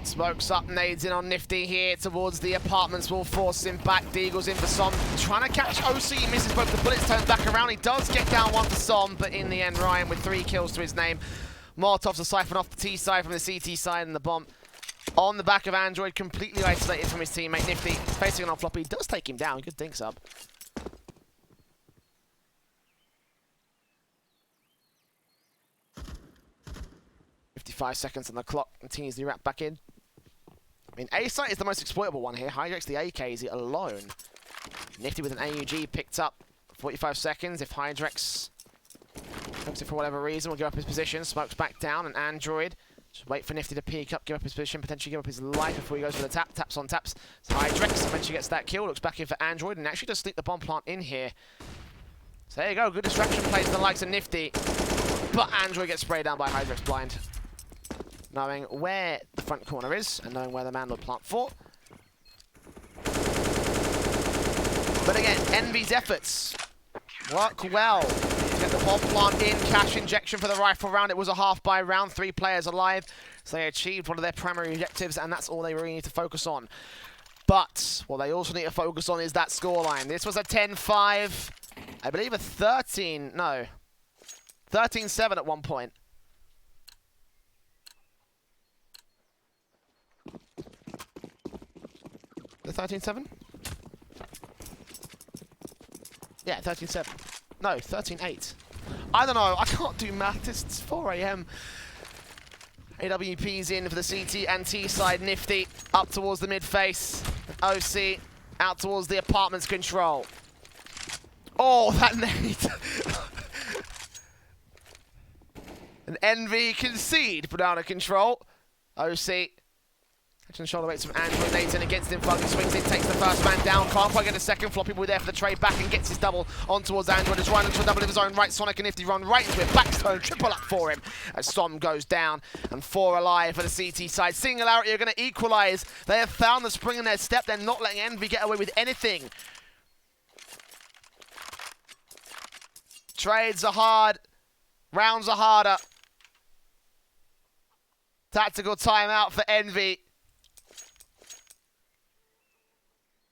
Smokes up, nades in on Nifty here towards the apartments, will force him back. Deagle's in for Som, trying to catch OC, he misses both the bullets, turns back around, he does get down one for Som, but in the end Ryan with 3 kills to his name. Molotovs a siphon off the T side from the CT side, and the bomb on the back of Android, completely isolated from his teammate. Nifty facing on floppy, does take him down, good dink sub. .55 seconds on the clock, continues the wrap back in. I mean, A-site is the most exploitable one here. Hydrex the AKZ alone. Nifty with an AUG picked up 45 seconds. If Hydrex looks it for whatever reason, will give up his position. Smokes back down, and Android just wait for Nifty to peek up, give up his position, potentially give up his life before he goes for the tap. Taps on taps. So Hydrex eventually gets that kill. Looks back in for Android, and actually does sneak the bomb plant in here. So there you go. Good distraction plays the likes of Nifty. But Android gets sprayed down by Hydrex blind. Knowing where the front corner is and knowing where the man will plant for. But again, Envy's efforts work well. Get the bomb plant in, cash injection for the rifle round. It was a half by round, 3 players alive. So they achieved one of their primary objectives, and that's all they really need to focus on. But what they also need to focus on is that scoreline. This was a 10-5, I believe a 13-7 at one point. The 13-7? Yeah, 13-7. No, 13-8. I don't know. I can't do math. It's 4 AM. AWP's in for the CT and T side. Nifty up towards the mid face. OC out towards the apartment's control. Oh, that nade. An Envy concede, but out of control. OC. Catching shoulder weights from Andrew. Nades in against him. Fugly swings in, takes the first man down. Can't quite get a second. Floppy will be there for the trade back and gets his double on towards Andrew. As Ryan looks for a double of his own right. Sonic and Nifty run right into it. Backstone, triple up for him as Som goes down. And 4 alive for the CT side. Singularity are going to equalise. They have found the spring in their step. They're not letting Envy get away with anything. Trades are hard. Rounds are harder. Tactical timeout for Envy.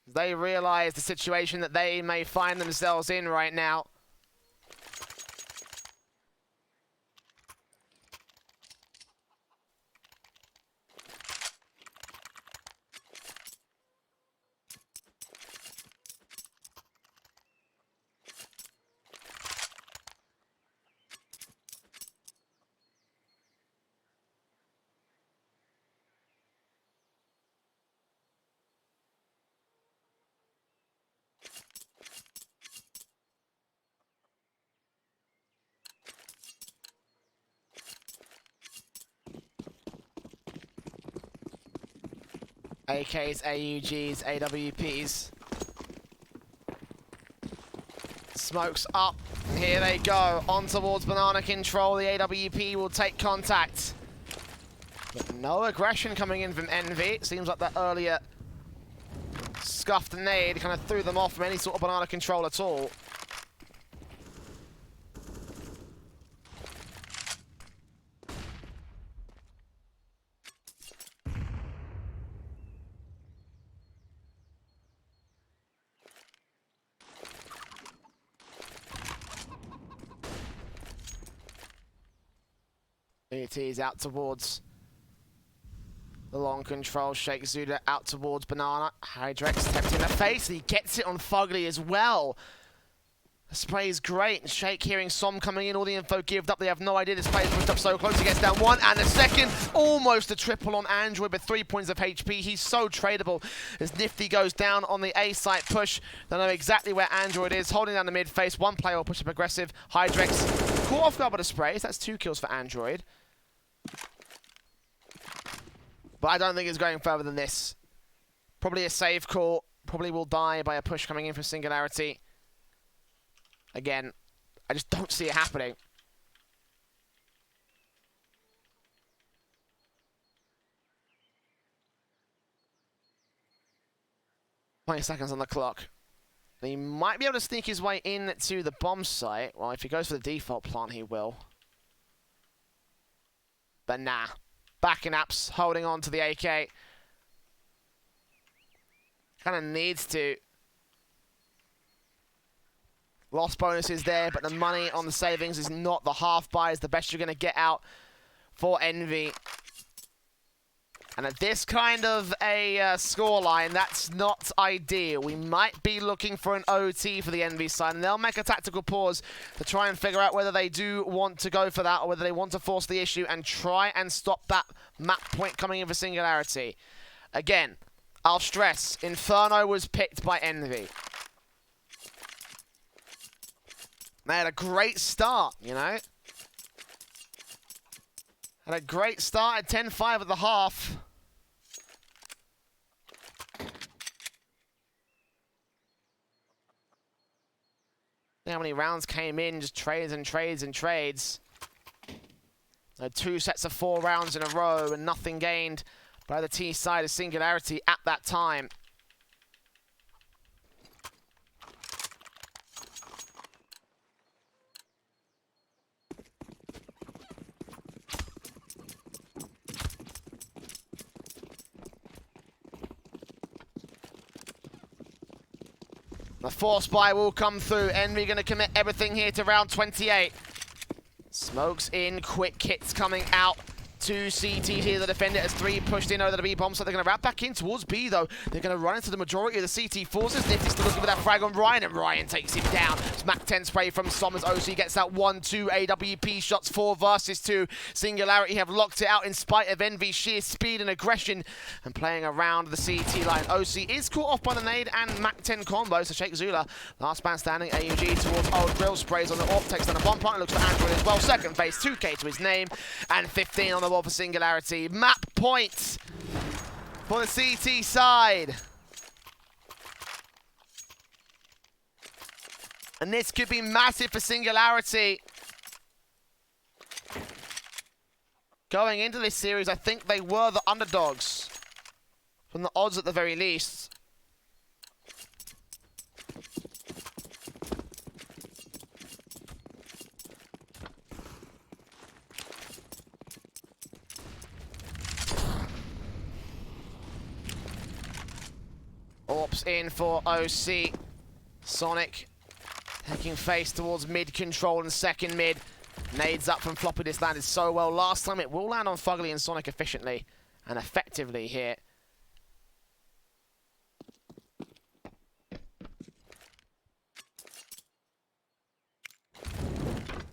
They realise the situation that they may find themselves in right now. AKs, AUGs, AWPs. Smokes up. And here they go. On towards banana control. The AWP will take contact. But no aggression coming in from Envy. It seems like that earlier scuffed nade kind of threw them off from any sort of banana control at all. Is out towards the long control. Shake Zuda out towards banana. Hydrex tapped in the face. He gets it on Fugly as well. The spray is great. Shake hearing Som coming in. All the info gived up. They have no idea this player is pushed up so close. He gets down 1 and a second. Almost a triple on Android with 3 points of HP. He's so tradable as Nifty goes down on the A site push. They know exactly where Android is. Holding down the mid face. 1 player will push up aggressive. Hydrex caught off guard by the sprays. That's 2 kills for Android. But I don't think it's going further than this. Probably a safe call. Probably will die by a push coming in from Singularity. Again, I just don't see it happening. Seconds on the clock. He might be able to sneak his way in to the bomb site. Well, if he goes for the default plant, he will. But nah. Backing apps, holding on to the AK. Kind of needs to. Lost bonus is there, but the money on the savings is not. The half buy is the best you're going to get out for Envy. And at this kind of a scoreline, that's not ideal. We might be looking for an OT for the Envy side, and they'll make a tactical pause to try and figure out whether they do want to go for that or whether they want to force the issue and try and stop that map point coming in for Singularity. Again, I'll stress, Inferno was picked by Envy. They had a great start, you know? Had a great start at 10-5 at the half. How many rounds came in, just trades and trades and trades. 2 sets of 4 rounds in a row and nothing gained by the T side of Singularity at that time. The force buy will come through. Envy going to commit everything here to round 28. Smokes in, quick kits coming out. 2 CT here, the defender has 3 pushed in over the B bomb, so they're going to wrap back in towards B though. They're going to run into the majority of the CT forces. Nifty's still looking for that frag on Ryan, and Ryan takes him down. Smack 10 spray from Sommers. OC gets that 1-2 AWP shots, 4 versus 2. Singularity have locked it out in spite of Envy's sheer speed and aggression and playing around the CT line. OC is caught off by the nade and Mac 10 combo, so Shake Zula, last man standing, AUG towards Old Grill, sprays on the AWP, takes down the bomb plant, looks for Android as well. Second phase, 2K to his name, and 15 on the for Singularity. Map points for the CT side. And this could be massive for Singularity. Going into this series, I think they were the underdogs. From the odds at the very least. AWP's in for OC. Sonic taking face towards mid control and second mid. Nades up from Floppy. This landed so well last time. It will land on Fugly and Sonic efficiently and effectively here.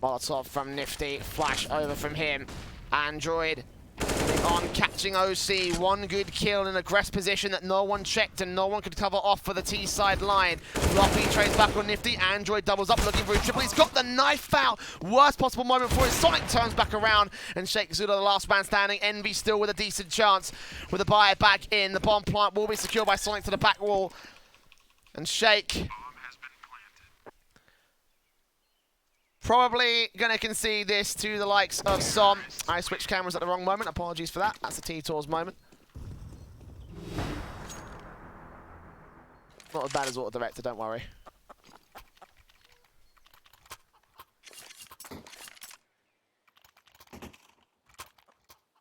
Molotov from Nifty. Flash over from him. Android on catching OC. 1 good kill in a aggressive position that no one checked and no one could cover off for the T side line. Floppy trades back on Nifty. Android doubles up looking for a triple. He's got the knife out. Worst possible moment for his Sonic turns back around and Shake Zula, the last man standing. Envy still with a decent chance with a buy back in. The bomb plant will be secured by Sonic to the back wall. And Shake probably going to concede this to the likes of Som. I switched cameras at the wrong moment. Apologies for that. That's a T-Tours moment. Not as bad as Auto Director, don't worry.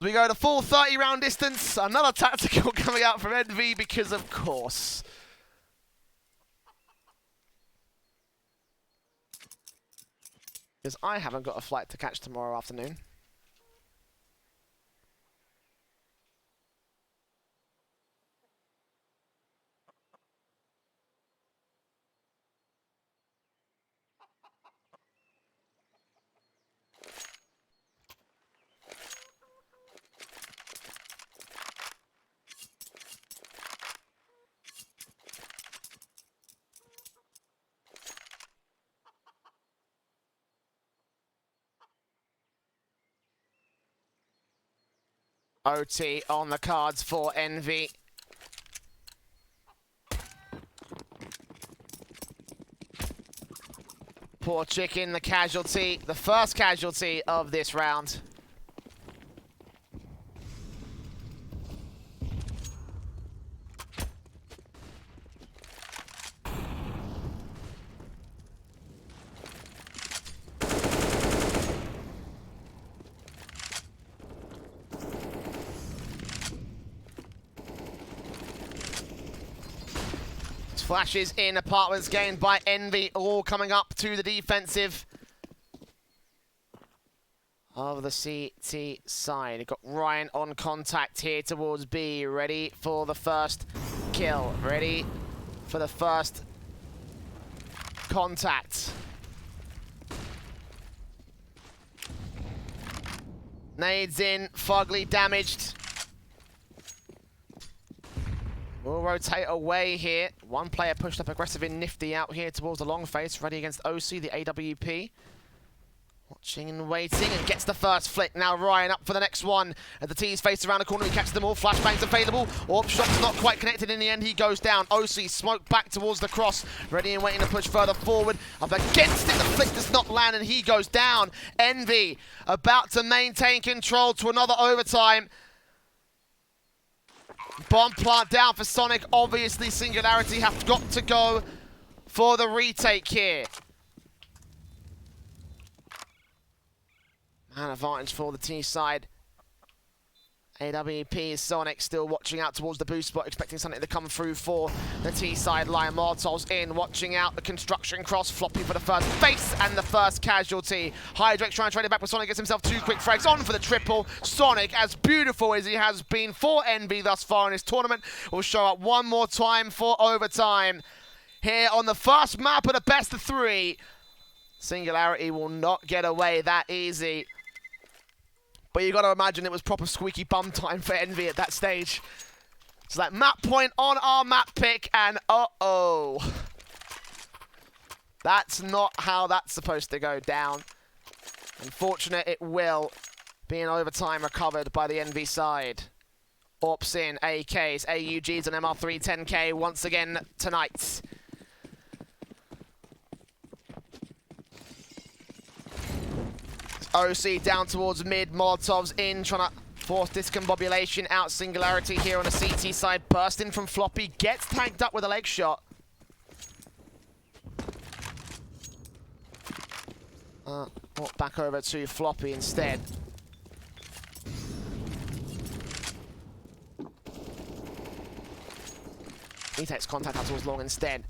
We go to full 30 round distance. Another tactical coming out from Envy because of course. Because I haven't got a flight to catch tomorrow afternoon. OT on the cards for Envy. Poor chicken, the casualty, the first casualty of this round. Flashes in, apartments gained by Envy, all coming up to the defensive of the CT side. You've got Ryan on contact here towards B, ready for the first kill, ready for the first contact. Nades in, Fugly damaged. We'll rotate away here. One player pushed up aggressive in Nifty out here towards the long face, ready against OC, the AWP. Watching and waiting, and gets the first flick. Now Ryan up for the next one. As the T's face around the corner, he catches them all. Flashbang's available. Orb shot's not quite connected. In the end, he goes down. OC smoke back towards the cross. Ready and waiting to push further forward. Up against it, the flick does not land, and he goes down. Envy about to maintain control to another overtime. Bomb plant down for Sonic. Obviously, Singularity have got to go for the retake here. Man advantage for the T side. AWP is Sonic still watching out towards the boost spot, expecting something to come through for the T side line. Molotov's in, watching out the construction cross, floppy for the first face and the first casualty. Hydrex trying to trade it back, but Sonic gets himself 2 quick frags on for the triple. Sonic, as beautiful as he has been for Envy thus far in this tournament, will show up one more time for overtime. Here on the first map of the best of 3. Singularity will not get away that easy. But you got to imagine it was proper squeaky bum time for Envy at that stage. It's like map point on our map pick, and uh-oh. That's not how that's supposed to go down. Unfortunate it will be in overtime recovered by the Envy side. Orps in, AKs, AUGs and MR3 10K once again tonight. OC down towards mid, Molotov's in, trying to force discombobulation out. Singularity here on the CT side, bursting from Floppy, gets tanked up with a leg shot. Back over to Floppy instead. He takes contact out towards long instead.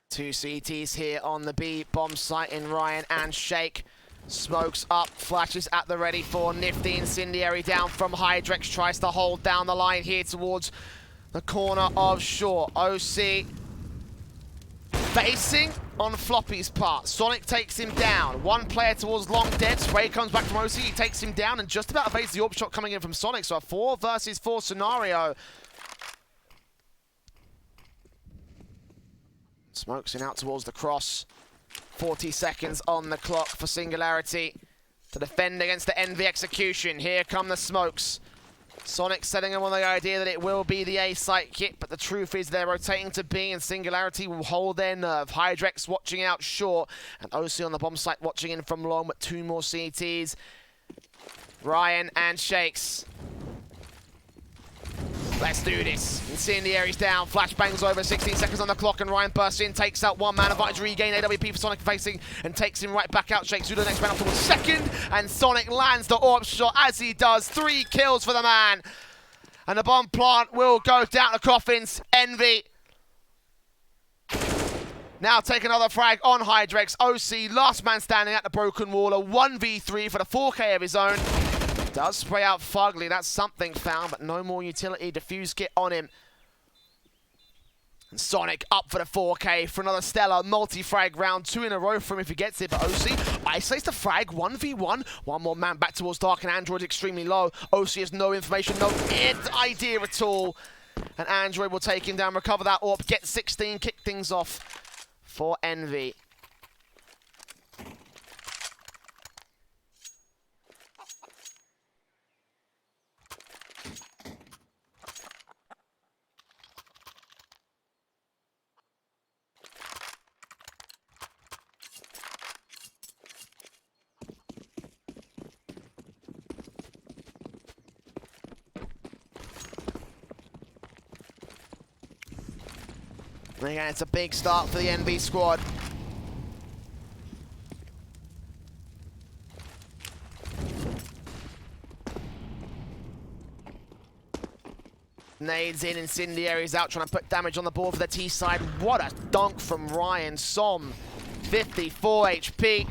Two CTs here on the B bomb site in Ryan and Shake. Smokes up, flashes at the ready for Nifty. Incendiary down from Hydrex, tries to hold down the line here towards the corner of Shore. OC facing on Floppy's part. Sonic takes him down. One player towards long dead. Spray comes back from OC, he takes him down and just about evades the orb shot coming in from Sonic. So a 4 versus 4 scenario. Smokes in out towards the cross. 40 seconds on the clock for Singularity to defend against the Envy execution. Here come the smokes. Sonic setting them on the idea that it will be the A site kit, but the truth is they're rotating to B and Singularity will hold their nerve. Hydrex watching out short and OC on the bomb site watching in from long, but 2 more CTs. Ryan and Shakes. Let's do this. Incendiary's down. Flashbangs over. 16 seconds on the clock, and Ryan bursts in, takes out one man. Advantage regain. AWP for Sonic facing, and takes him right back out. Shakes through the next round up towards second, and Sonic lands the orb shot as he does. 3 kills for the man. And the bomb plant will go down to coffins. Envy now take another frag on Hydrex. OC, last man standing at the broken wall. A 1v3 for the 4K of his own. Does spray out Fugly, that's something found, but no more utility diffuse kit on him. And Sonic up for the 4K for another stellar multi-frag round, 2 in a row for him if he gets it, but OC isolates the frag, 1v1. One more man back towards Dark, and Android's extremely low. OC has no information, no idea at all. And Android will take him down, recover that orb, get 16, kick things off for Envy. And again, it's a big start for the NV squad. Nades in, Incendiary's out, trying to put damage on the board for the T side. What a dunk from Ryan. Som, 54 HP.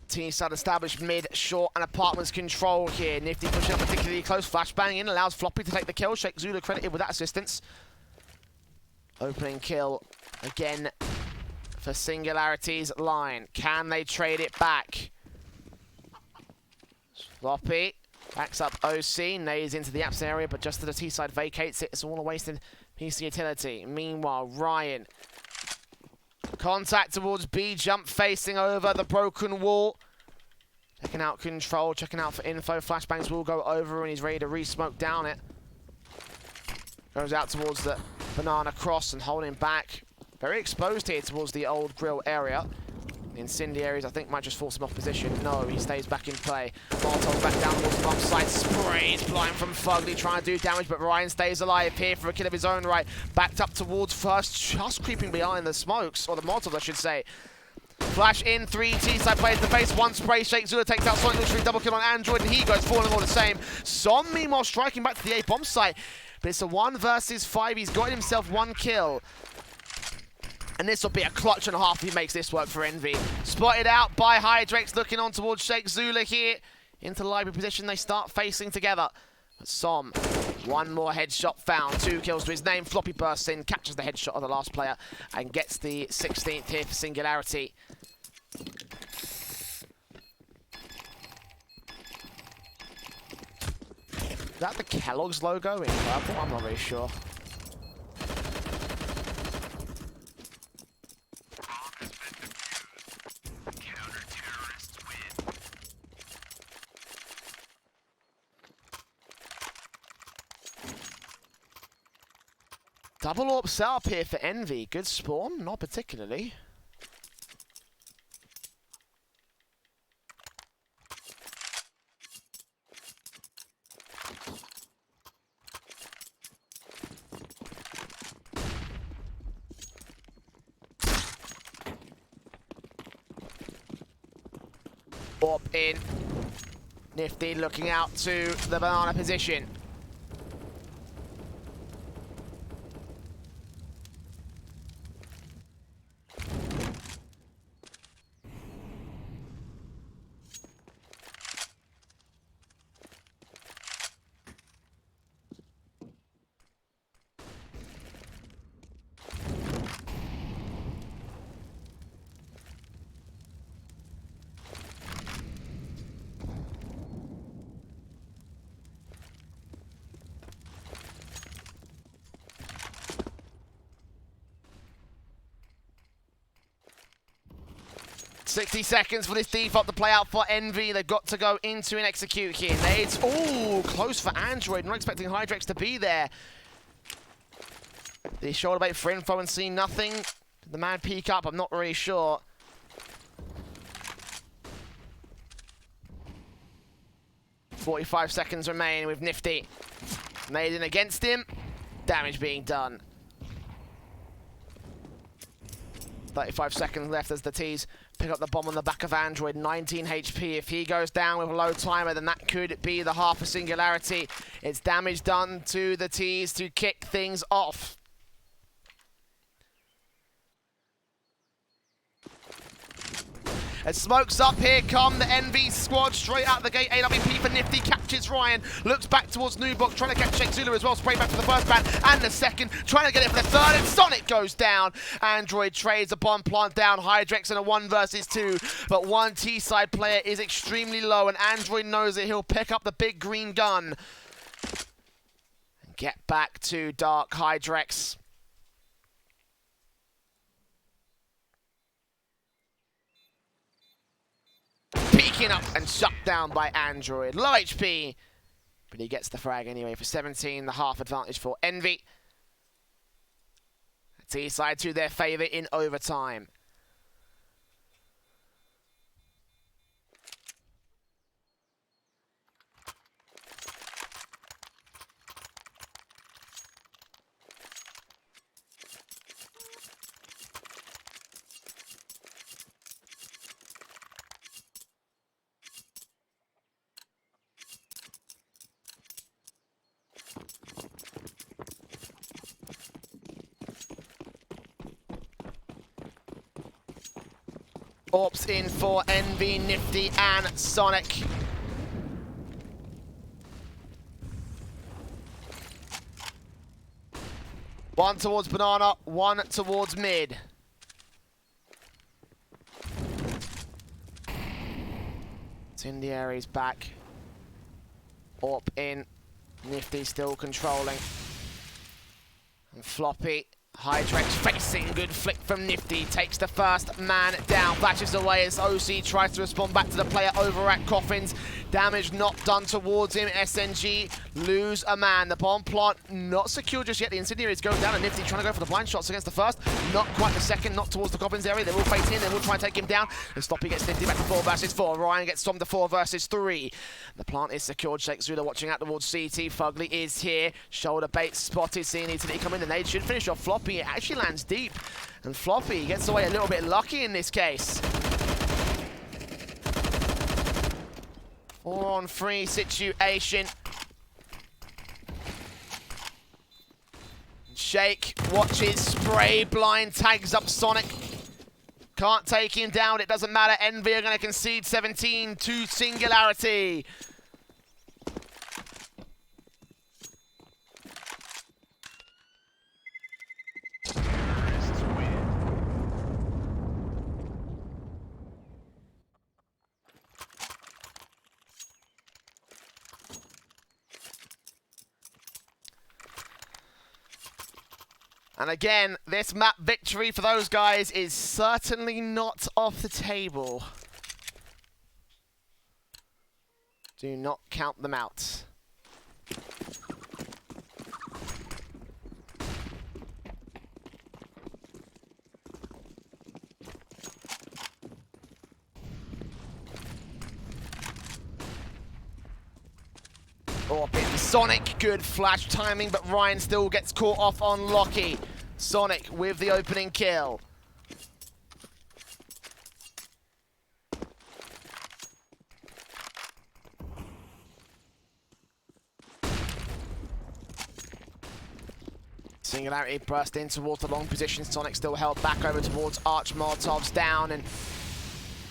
T side established mid, short, and apartments control here. Nifty pushing up particularly close. Flashbang in, allows Floppy to take the kill. Sheikh Zulu credited with that assistance. Opening kill again for Singularity's line. Can they trade it back? Floppy backs up OC, nades into the apps area, but just as the T side vacates it, it's all a wasted piece of utility. Meanwhile, Ryan. Contact towards B, jump facing over the broken wall. Checking out control, checking out for info. Flashbangs will go over and he's ready to re-smoke down it. Goes out towards the banana cross and holding back. Very exposed here towards the old grill area. The Incendiaries, I think, might just force him off position. No, he stays back in play. Molotov back down towards the bomb site. Sprays blind from Fugly, trying to do damage, but Ryan stays alive here for a kill of his own right. Backed up towards first, just creeping behind the smokes, or the Molotov, I should say. Flash in, 3 T-side players to face, 1 spray. Sheikh Zulu takes out Sonic, literally double kill on Android, and he goes falling all the same. Som, meanwhile, striking back to the A bomb site. But it's a 1 versus 5. He's got himself 1 kill. And this will be a clutch and a half if he makes this work for Envy. Spotted out by Hydrex, looking on towards Sheikh Zulu here. Into library position, they start facing together. But Som, 1 more headshot found, 2 kills to his name. Floppy bursts in, catches the headshot of the last player, and gets the 16th here for Singularity. Is that the Kellogg's logo in purple? I'm not really sure. Double AWP setup here for Envy. Good spawn, not particularly. AWP in. Nifty looking out to the banana position. $60 seconds for this default to play out for Envy. They've got to go into and execute here. It's all close for Android. Not expecting Hydrex to be there. The shoulder bait for info and see nothing. Did the man peek up? I'm not really sure. $45 seconds remain with Nifty. Made in against him. Damage being done. 35 seconds left as the T's pick up the bomb on the back of Android. 19 HP. If he goes down with a low timer, then that could be the half of Singularity. It's damage done to the T's to kick things off. As smokes up, here come the NV squad straight out the gate. AWP for Nifty, catches Ryan, looks back towards Nubok, trying to catch Sheikh Zulu as well. Spray back for the first man and the second, trying to get it for the third, and Sonic goes down. Android trades upon plant down Hydrex in a 1 versus 2, but 1 T-side player is extremely low, and Android knows that he'll pick up the big green gun and get back to Dark Hydrex. Peeking up and shut down by Android. Low HP, but he gets the frag anyway for 17, the half advantage for Envy. T-side to their favour in overtime. Orps in for Envy, Nifty, and Sonic. One towards Banana, one towards mid. Incendiary's back. Orp in. Nifty still controlling. And Floppy. Hydrex facing, good flick from Nifty, takes the first man down, flashes away as OC tries to respond back to the player over at Coffins. Damage not done towards him, SNG lose a man. The bomb plant not secure just yet, the Incendiary is going down and Nifty trying to go for the blind shots against the first, not quite the second, not towards the Coffins area, they will face in, they will try and take him down. And Sloppy gets Nifty back to 4 versus 4, Ryan gets Storm to 4 versus 3. The plant is secured, Shake Zuda watching out towards CT, Fugly is here, shoulder bait spotted, seeing Utility come in, and they should finish off Floppy. It actually lands deep, and Floppy gets away a little bit lucky in this case. 4-on-3 situation. Shake watches, spray blind, tags up Sonic. Can't take him down, it doesn't matter. Envy are going to concede 17 to Singularity. And again, this map victory for those guys is certainly not off the table. Do not count them out. Orp in Sonic, good flash timing, but Ryan still gets caught off on Lockie. Sonic with the opening kill. Singularity burst in towards the long position. Sonic still held back over towards Arch. Molotov's down, and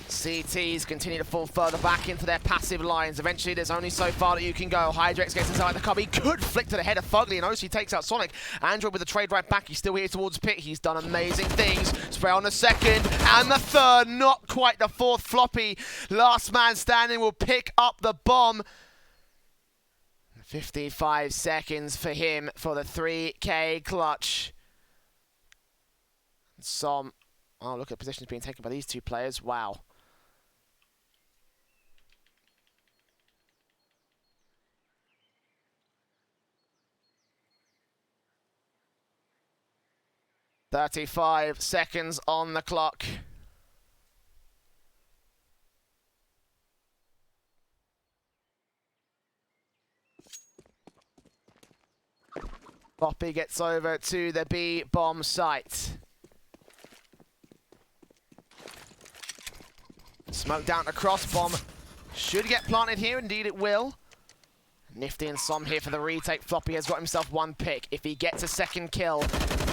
CTs continue to fall further back into their passive lines. Eventually, there's only so far that you can go. Hydrex gets inside the cubby. Good flick to the head of Fugly, and OC takes out Sonic. Android with the trade right back. He's still here towards Pit. He's done amazing things. Spray on the second, and the third. Not quite the fourth. Floppy, last man standing, will pick up the bomb. 55 seconds for him for the 3K clutch. Som. Oh, look at positions being taken by these two players. Wow. "35 seconds on the clock." Poppy gets over to the B bomb site. Smoke down the cross bomb. Should get planted here, indeed it will. Nifty and Som here for the retake. Floppy has got himself one pick. If he gets a second kill,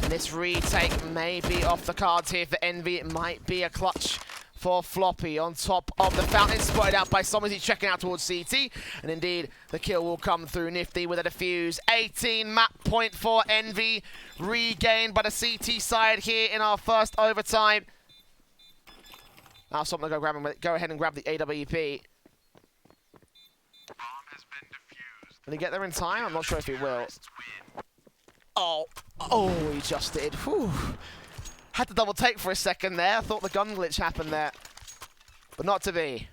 this retake may be off the cards here for Envy. It might be a clutch for Floppy on top of the fountain, spotted out by Som as he's checking out towards CT. And indeed, the kill will come through. Nifty with a defuse. 18 map point for Envy. Regained by the CT side here in our first overtime. Now Som will go ahead and grab the AWP. Will he get there in time? I'm not sure if he will. Oh, he just did. Whew. Had to double take for a second there. I thought the gun glitch happened there, but not to be.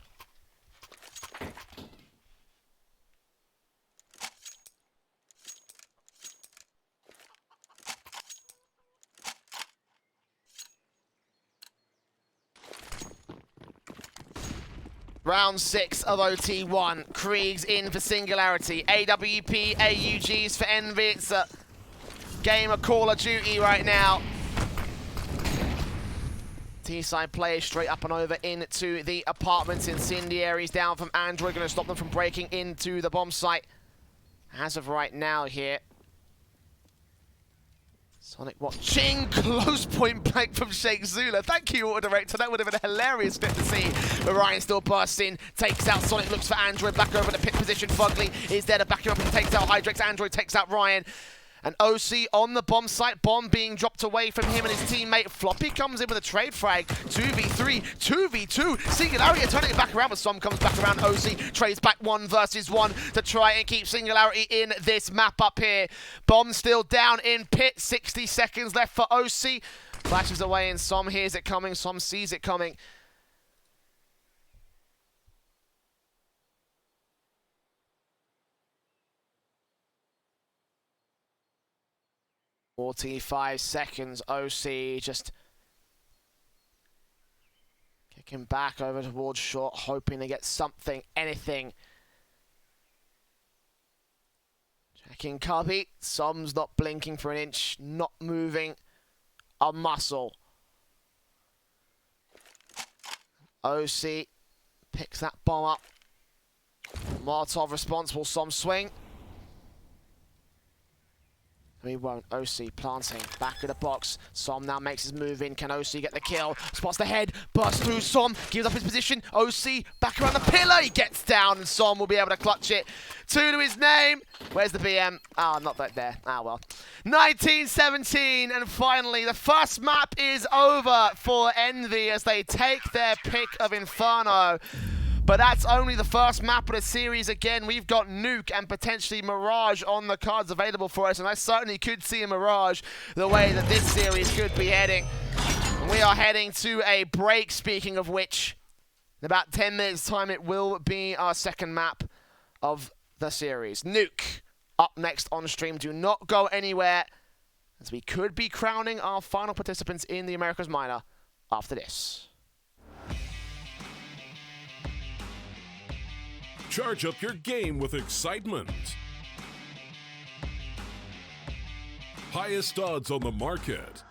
Round 6 of OT1. Krieg's in for Singularity. AWP, AUGs for Envy. It's a game of Call of Duty right now. T-side players straight up and over into the apartments. Incendiaries down from Android. Going to stop them from breaking into the bomb site. As of right now here, Sonic watching, close point blank from Sheikh Zula. Thank you, Auto Director. That would have been a hilarious clip to see. But Ryan still bursts in, takes out Sonic, looks for Android, back over the pit position. Fugly is there to back him up and takes out Hydrex. Android takes out Ryan. And OC on the bomb site, bomb being dropped away from him and his teammate. Floppy comes in with a trade frag, 2v3, 2v2. Singularity turning it back around, but Som comes back around. OC trades back 1 versus 1 to try and keep Singularity in this map up here. Bomb still down in pit, 60 seconds left for OC. Flashes away and Som hears it coming, Som sees it coming. 45 seconds, OC just kicking back over towards short, hoping to get something, anything. Checking Cubby, Som's not blinking for an inch, not moving a muscle. OC picks that bomb up. Molotov responsible, Som swing. He won't. OC planting, back of the box. Som now makes his move in. Can OC get the kill? Spots the head, bursts through Som, gives up his position. OC back around the pillar. He gets down, and Som will be able to clutch it. 2 to his name. Where's the BM? Ah, not that there. Ah, well. 1917, and finally, the first map is over for Envy as they take their pick of Inferno. But that's only the first map of the series. Again, we've got Nuke and potentially Mirage on the cards available for us, and I certainly could see a Mirage the way that this series could be heading. And we are heading to a break, speaking of which. In about 10 minutes' time, it will be our second map of the series. Nuke up next on stream. Do not go anywhere, as we could be crowning our final participants in the Americas Minor after this. Charge up your game with excitement. Highest odds on the market.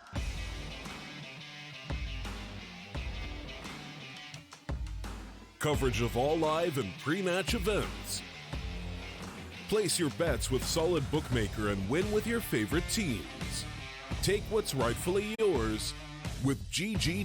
Coverage of all live and pre-match events. Place your bets with Solid Bookmaker and win with your favorite teams. Take what's rightfully yours with GG.